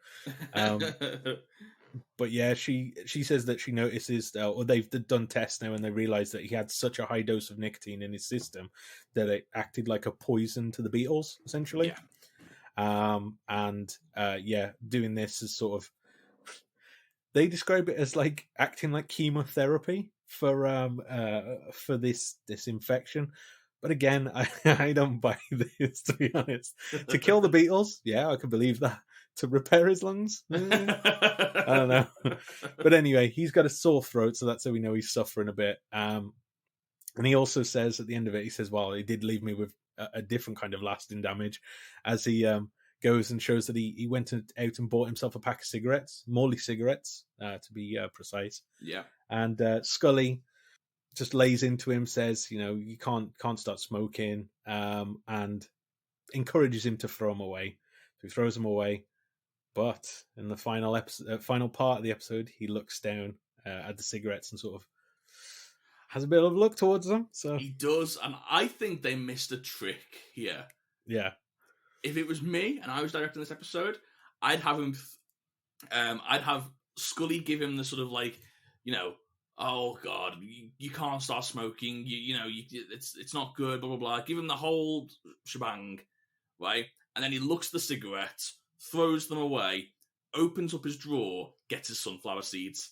But yeah, she says that she notices, or they've done tests now, and they realize that he had such a high dose of nicotine in his system that it acted like a poison to the beetles, essentially. Doing this is sort of, they describe it as like acting like chemotherapy for this infection. But again, I don't buy this, to be honest. To kill the beetles, yeah, I can believe that. To repair his lungs, I don't know. But anyway, he's got a sore throat, so that's how we know he's suffering a bit. And he also says at the end of it, he says, well, it did leave me with a different kind of lasting damage, as he goes and shows that he went out and bought himself a pack of cigarettes, Morley cigarettes, to be precise. Yeah. And Scully just lays into him, says, you can't start smoking, and encourages him to throw them away. So he throws them away. But in the final part of the episode, he looks down at the cigarettes and sort of has a bit of a look towards them. So he does, and I think they missed a trick here. Yeah. If it was me and I was directing this episode, I'd have him. I'd have Scully give him the sort of like, oh god, you can't start smoking. It's not good. Blah blah blah. Give him the whole shebang, right? And then he looks at the cigarettes, throws them away, opens up his drawer, gets his sunflower seeds.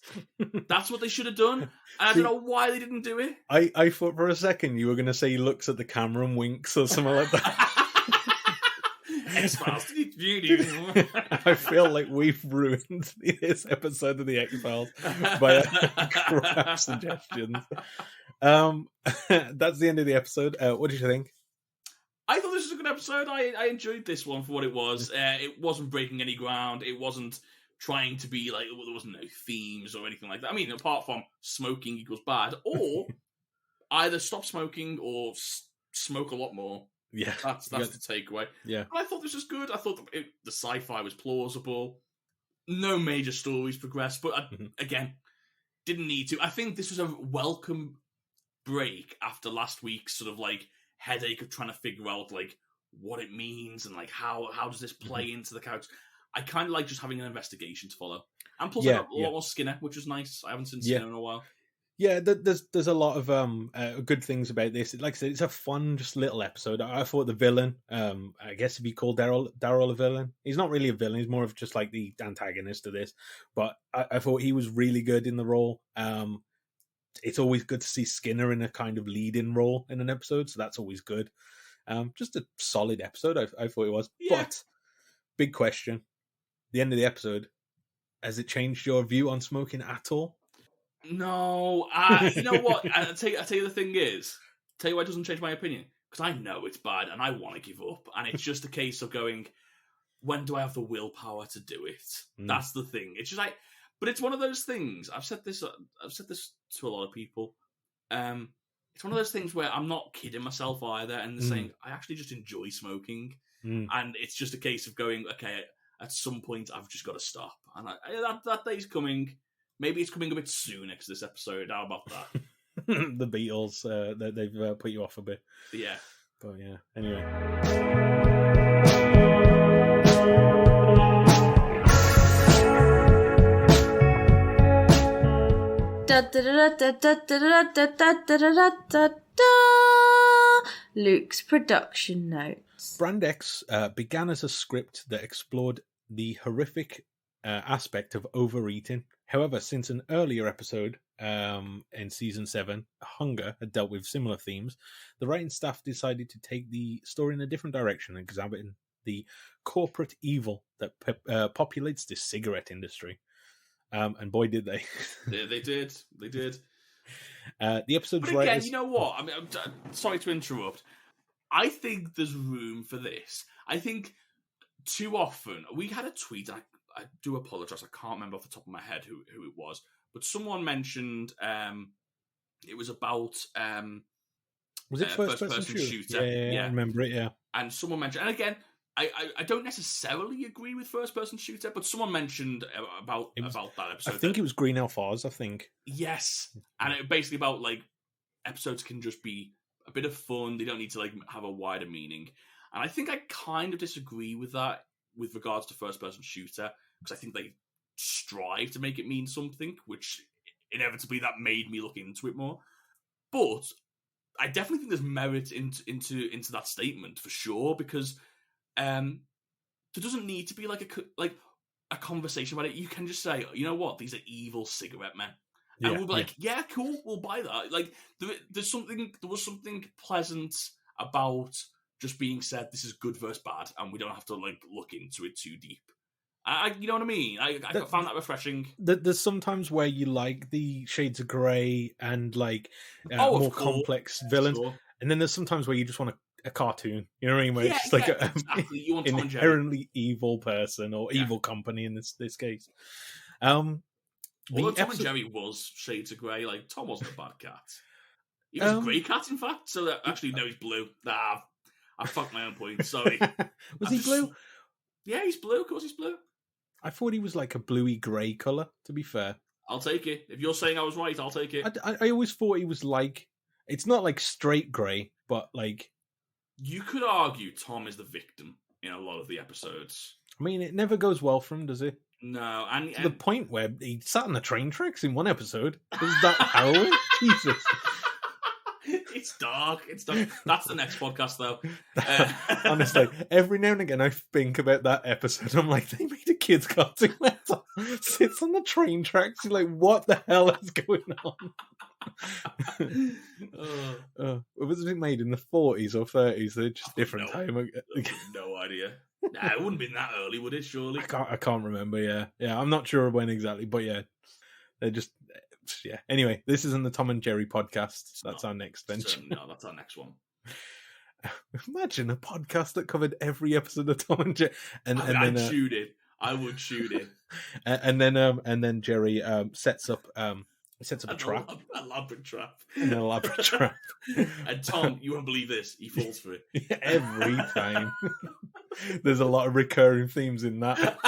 That's what they should have done. And I don't know why they didn't do it. I thought for a second you were going to say he looks at the camera and winks or something like that. X-Files. I feel like we've ruined this episode of the X-Files by crap suggestions. That's the end of the episode. What did you think? I thought this was a good episode. I enjoyed this one for what it was. It wasn't breaking any ground. It wasn't trying to be like, there wasn't no themes or anything like that. I mean, apart from smoking equals bad, or either stop smoking or smoke a lot more. Yeah, that's the takeaway. Yeah, but I thought this was good. I thought the sci-fi was plausible. No major stories progressed, but again, didn't need to. I think this was a welcome break after last week's sort of like headache of trying to figure out like what it means and like how does this play into the characters. I kind of like just having an investigation to follow, and plus I got a lot more Skinner, which was nice. I haven't seen Skinner in a while. Yeah, there's a lot of good things about this. Like I said, it's a fun, just little episode. I thought the villain, I guess if you call Daryl a villain, he's not really a villain. He's more of just like the antagonist of this. But I thought he was really good in the role. It's always good to see Skinner in a kind of leading role in an episode, so that's always good. Just a solid episode, I thought it was. Yeah. But big question: the end of the episode, has it changed your view on smoking at all? No, you know what? I'll tell you the thing is, tell you why it doesn't change my opinion, because I know it's bad and I want to give up, and it's just a case of going, when do I have the willpower to do it? That's the thing. It's just like, but it's one of those things. I've said this to a lot of people. It's one of those things where I'm not kidding myself either, and saying I actually just enjoy smoking, and it's just a case of going, okay, at some point I've just got to stop, and that day's coming. Maybe it's coming a bit sooner because this episode. How about that? The Beatles, they've put you off a bit. Yeah. But yeah, anyway. Luke's production notes. Brand X began as a script that explored the horrific aspect of overeating. However, since an earlier episode in season 7, Hunger, had dealt with similar themes, the writing staff decided to take the story in a different direction and examine the corporate evil that populates the cigarette industry. And boy, did they! They did. The episode's but again, writers... you know what? I mean, I'm sorry to interrupt. I think there's room for this. I think too often we had a tweet. I do apologise. I can't remember off the top of my head who it was, but someone mentioned it was about Was it first-person shooter? Yeah, I remember it, yeah. And someone mentioned... And again, I don't necessarily agree with first-person shooter, but someone mentioned about that episode. I think it was Green Alphars, I think. Yes. And it basically about, like, episodes can just be a bit of fun. They don't need to, like, have a wider meaning. And I think I kind of disagree with that with regards to first-person shooter, because I think they strive to make it mean something, which inevitably that made me look into it more. But I definitely think there's merit into that statement for sure, because there doesn't need to be like a conversation about it. You can just say, you know what, these are evil cigarette men, and we'll be like, yeah, cool, we'll buy that. Like there was something pleasant about just being said. This is good versus bad, and we don't have to like look into it too deep. You know what I mean? I found that refreshing. There's sometimes where you like the shades of grey and like more complex villains, sure. And then there's sometimes where you just want a cartoon. You know what I mean? Where it's just like exactly. You want Tom inherently evil person or evil company in this case. Although Tom and Jerry was shades of grey, like Tom wasn't a bad cat. He was a grey cat, in fact. So actually, no, he's blue. Nah, I fucked my own point. Sorry. Was he blue? Yeah, he's blue. Of course, he's blue. I thought he was like a bluey grey colour, to be fair. I'll take it. If you're saying I was right, I'll take it. I always thought he was like... It's not like straight grey, but like... You could argue Tom is the victim in a lot of the episodes. I mean, it never goes well for him, does it? No, and... To the point where he sat on the train tracks in one episode. Was that harrowing? Jesus. It's dark. That's the next podcast, though. Honestly, every now and again I think about that episode. I'm like, they made a kids' cartoon that sits on the train tracks. You're like, what the hell is going on? Was it made in the 40s or 30s? They're just different time. No idea. Nah, it wouldn't have been that early, would it? Surely. I can't remember. Yeah. I'm not sure when exactly, but yeah, they're just. Yeah. Anyway, this isn't the Tom and Jerry podcast. That's our next venture. No, that's our next one. Imagine a podcast that covered every episode of Tom and Jerry, I'd shoot it. I would shoot it. And then Jerry sets up a trap, an elaborate trap, And Tom, you won't believe this, he falls for it every time. There's a lot of recurring themes in that.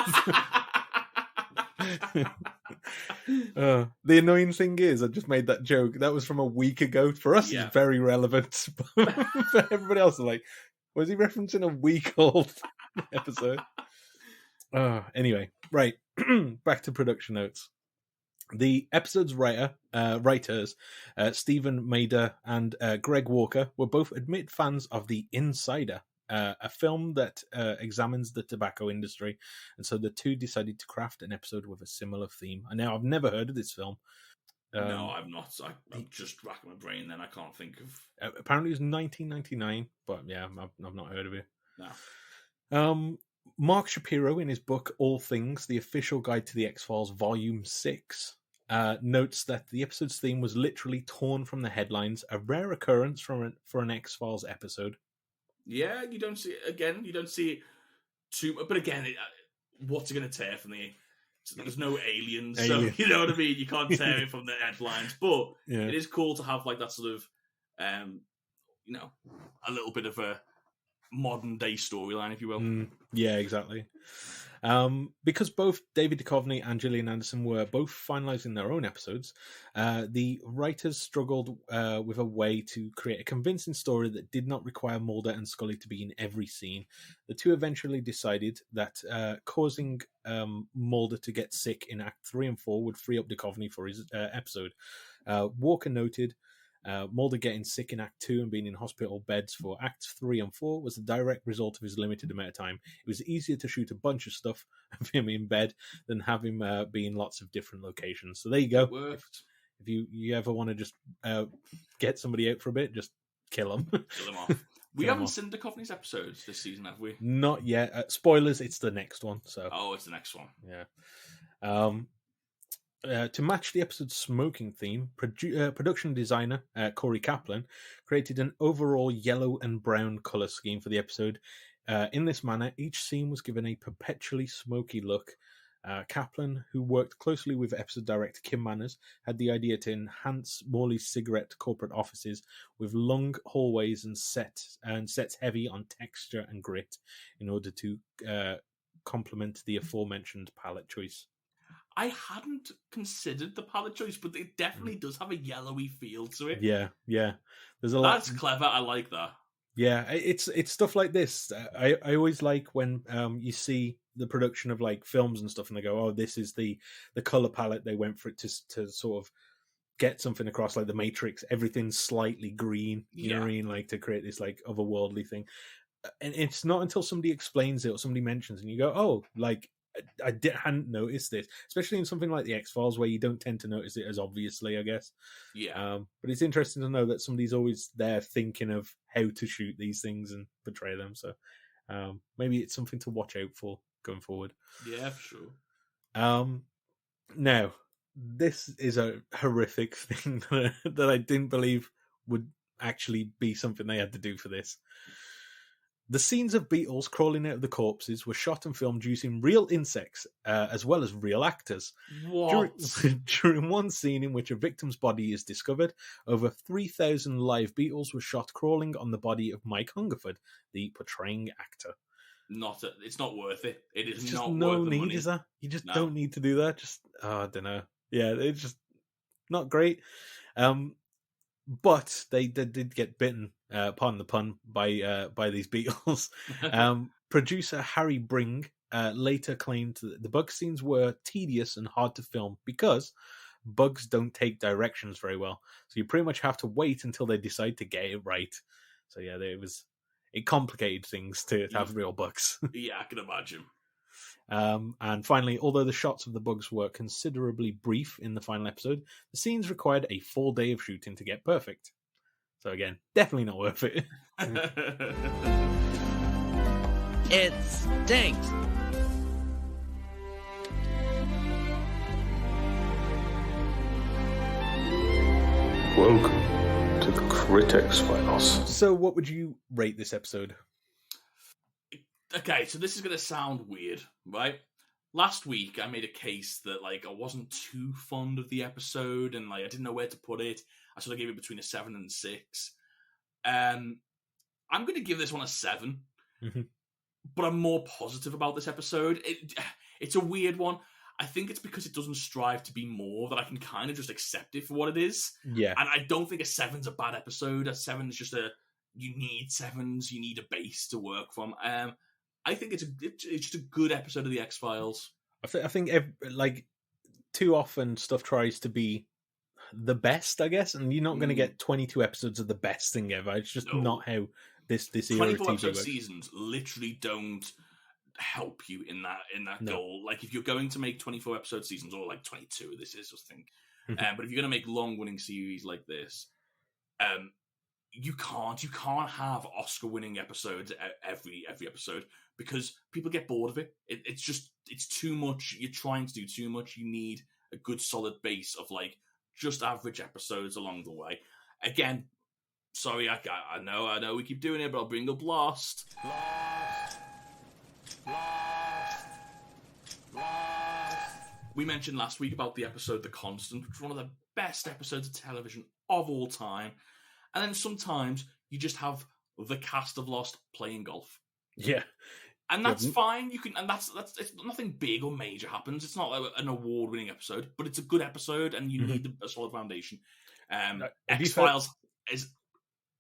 The annoying thing is, I just made that joke. That was from a week ago. For us, it's very relevant. For everybody else, like, was he referencing a week-old episode? Anyway, right. Back to production notes. The episode's writers, Stephen Mader and Greg Walker, were both admitted fans of The Insider, a film that examines the tobacco industry, and so the two decided to craft an episode with a similar theme. And now I've never heard of this film. No, I've not. I'm just racking my brain. Then I can't think of. Apparently, it was 1999, but yeah, I've not heard of it. No. Mark Shapiro, in his book "All Things: The Official Guide to the X-Files," Volume 6, notes that the episode's theme was literally torn from the headlines, a rare occurrence for an X-Files episode. Yeah, you don't see it too. But again, what's it going to tear from the? There's no aliens, so you know what I mean. You can't tear it from the headlines, but it is cool to have like that sort of, a little bit of a modern day storyline, if you will. Yeah, exactly. Because both David Duchovny and Gillian Anderson were both finalizing their own episodes, the writers struggled with a way to create a convincing story that did not require Mulder and Scully to be in every scene. The two eventually decided that causing Mulder to get sick in Act 3 and 4 would free up Duchovny for his episode. Walker noted, Mulder getting sick in Act 2 and being in hospital beds for Acts 3 and 4 was a direct result of his limited amount of time. It was easier to shoot a bunch of stuff of him in bed than have him be in lots of different locations. So there you go. If you ever want to just get somebody out for a bit, just kill him. Kill him off. We haven't seen Duchovny's episodes this season, have we? Not yet. Spoilers, it's the next one. So. Oh, it's the next one. Yeah. To match the episode's smoking theme, production designer Corey Kaplan created an overall yellow and brown color scheme for the episode. In this manner, each scene was given a perpetually smoky look, Kaplan, who worked closely with episode director Kim Manners, had the idea to enhance Morley's cigarette corporate offices with long hallways and sets heavy on texture and grit in order to complement the aforementioned palette choice. I hadn't considered the palette choice, but it definitely does have a yellowy feel to it. Yeah. There's a lot. That's clever. I like that. Yeah, it's stuff like this. I always like when you see the production of like films and stuff, and they go, "Oh, this is the color palette they went for it to sort of get something across." Like The Matrix, everything's slightly green. You know what I mean? Like to create this like otherworldly thing. And it's not until somebody explains it or somebody mentions, and you go, "Oh, like hadn't noticed this," especially in something like the X-Files where you don't tend to notice it as obviously, I guess. Yeah. But it's interesting to know that somebody's always there thinking of how to shoot these things and portray them. So maybe it's something to watch out for going forward. Yeah, for sure. Now, this is a horrific thing that I didn't believe would actually be something they had to do for this. The scenes of beetles crawling out of the corpses were shot and filmed using real insects, as well as real actors. What? During one scene in which a victim's body is discovered, over 3,000 live beetles were shot crawling on the body of Mike Hungerford, the portraying actor. It's not worth it. It is Just not no worth the need, money. is that? You just don't need to do that. Just I don't know. Yeah, it's just not great. But they did get bitten, pardon the pun, by these beetles. Producer Harry Bring later claimed that the bug scenes were tedious and hard to film because bugs don't take directions very well. So you pretty much have to wait until they decide to get it right. So yeah, it complicated things to have real bugs. Yeah, I can imagine. And finally, although the shots of the bugs were considerably brief in the final episode, the scenes required a full day of shooting to get perfect. So again, definitely not worth it. It stinks. Welcome to the Critic Files. So what would you rate this episode? Okay, so this is going to sound weird, right? Last week, I made a case that, like, I wasn't too fond of the episode, and, like, I didn't know where to put it. I sort of gave it between a 7 and 6. I'm going to give this one a 7, but I'm more positive about this episode. It's a weird one. I think it's because it doesn't strive to be more that I can kind of just accept it for what it is. Yeah. And I don't think a 7's a bad episode. A 7 is just you need 7s, you need a base to work from. I think it's just a good episode of the X-Files. I think like too often stuff tries to be the best, I guess, and you're not going to get 22 episodes of the best thing ever. It's just not how this era of 24 TV episode works. seasons literally don't help you in that goal. Like if you're going to make 24 episode seasons, or like 22, this is just think. But if you're going to make long running series like this, you can't have Oscar winning episodes every episode, because people get bored of it. It's too much. You're trying to do too much. You need a good solid base of like just average episodes along the way. Again, sorry, I know we keep doing it, but I'll bring up Lost. We mentioned last week about the episode The Constant, which is one of the best episodes of television of all time. And then sometimes you just have the cast of Lost playing golf. Yeah. And that's fine. You can, and that's it's nothing big or major happens. It's not like an award-winning episode, but it's a good episode, and you need a solid foundation. X-Files is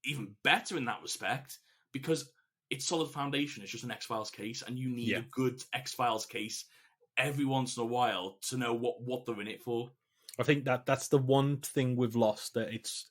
even better in that respect because it's solid foundation. It's just an X-Files case, and you need a good X-Files case every once in a while to know what they're in it for. I think that's the one thing we've lost, that it's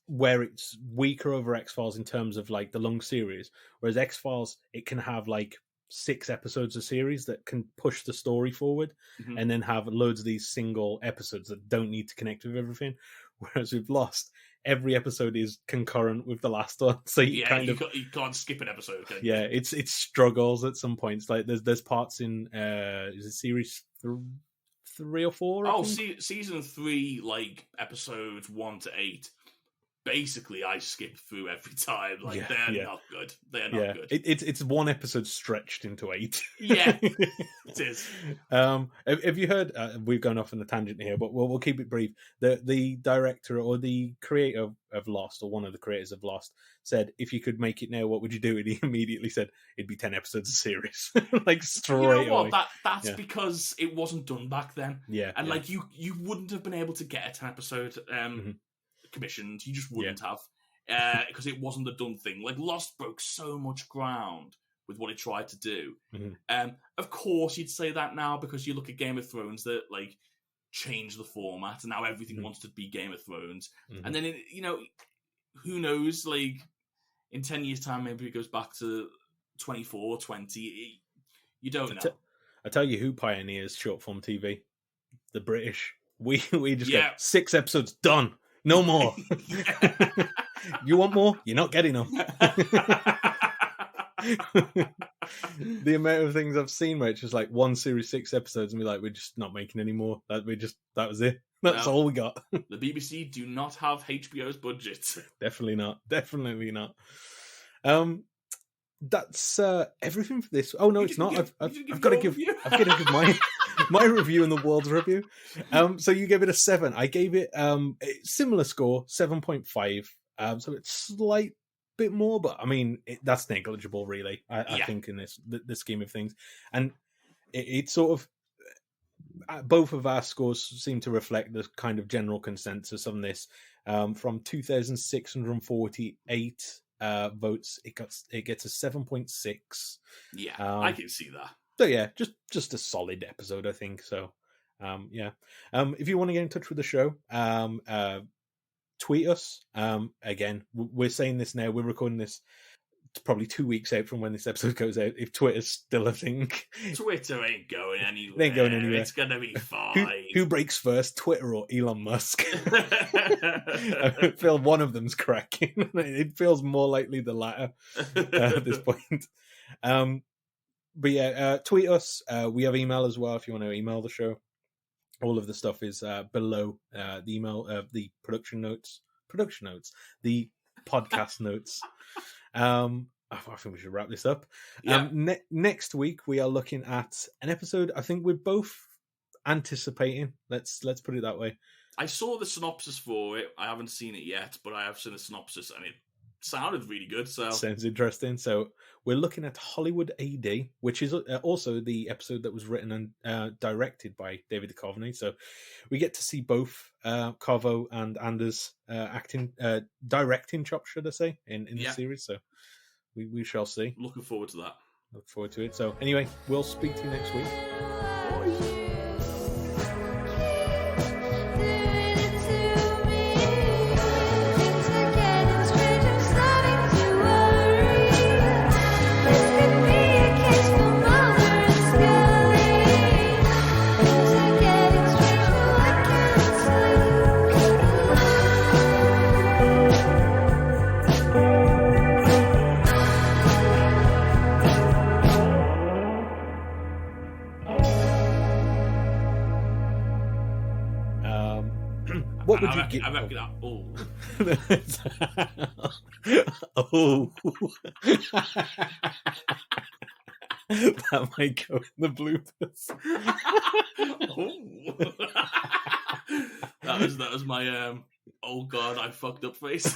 where it's weaker over X-Files in terms of like the long series, whereas X-Files, it can have like 6 episodes a series that can push the story forward, and then have loads of these single episodes that don't need to connect with everything. Whereas we've Lost, every episode is concurrent with the last one, so you can't skip an episode. Can you? Yeah, it's struggles at some points. Like there's parts in is it series 3 or 4? Season 3, like episodes 1 to 8. basically I skip through every time. Like, they're not good. They're not good. It's one episode stretched into 8. Yeah, it is. Have you heard? We've gone off on a tangent here, but we'll keep it brief. The director or the creator of Lost, or one of the creators of Lost, said, "If you could make it now, what would you do?" And he immediately said, "It'd be 10 episodes of series." Like, straight away. That's because it wasn't done back then. Yeah, and like you wouldn't have been able to get a 10 episode commissioned. You just wouldn't have, because it wasn't a done thing. Like, Lost broke so much ground with what it tried to do. Of course, you'd say that now because you look at Game of Thrones that like changed the format, and now everything wants to be Game of Thrones. And then who knows? Like, in 10 years' time, maybe it goes back to 24, 20. You don't know. I tell you who pioneers short form TV: the British. We just get 6 episodes done. No more. You want more? You're not getting them. The amount of things I've seen where it's just like one series, 6 episodes, and we're like, we're just not making any more. That was it. That's all we got. The BBC do not have HBO's budget. Definitely not. That's everything for this. Oh no, it's not. I've got to give my review and the world's review. So you gave it a 7. I gave it a similar score, 7.5. So it's slight bit more, but I mean that's negligible, really. I think in the scheme of things, and it's sort of both of our scores seem to reflect the kind of general consensus on this. From 2,648 votes, it gets a 7.6. Yeah, I can see that. So yeah, just a solid episode, I think. So if you want to get in touch with the show, tweet us. Again, we're saying this now, we're recording this probably 2 weeks out from when this episode goes out, if Twitter's still a thing. Twitter ain't going anywhere. It ain't going anywhere. It's gonna be fine. Who breaks first, Twitter or Elon Musk? I feel one of them's cracking. It feels more likely the latter at this point. But yeah, tweet us. We have email as well if you want to email the show. All of the stuff is below the email, the production notes, the podcast notes. I think we should wrap this up. Yeah. Next week we are looking at an episode I think we're both anticipating. Let's put it that way. I saw the synopsis for it. I haven't seen it yet, but I have seen the synopsis and it sounded really good. So sounds interesting. So we're looking at Hollywood AD, which is also the episode that was written and directed by David Duchovny. So we get to see both Carvo and Anders directing chops, should I say, in the series. So we shall see. Looking forward to that. Look forward to it. So anyway, we'll speak to you next week. What would you give? I reckon that. Oh. That might go in the bloopers. That was my oh god, I fucked up face.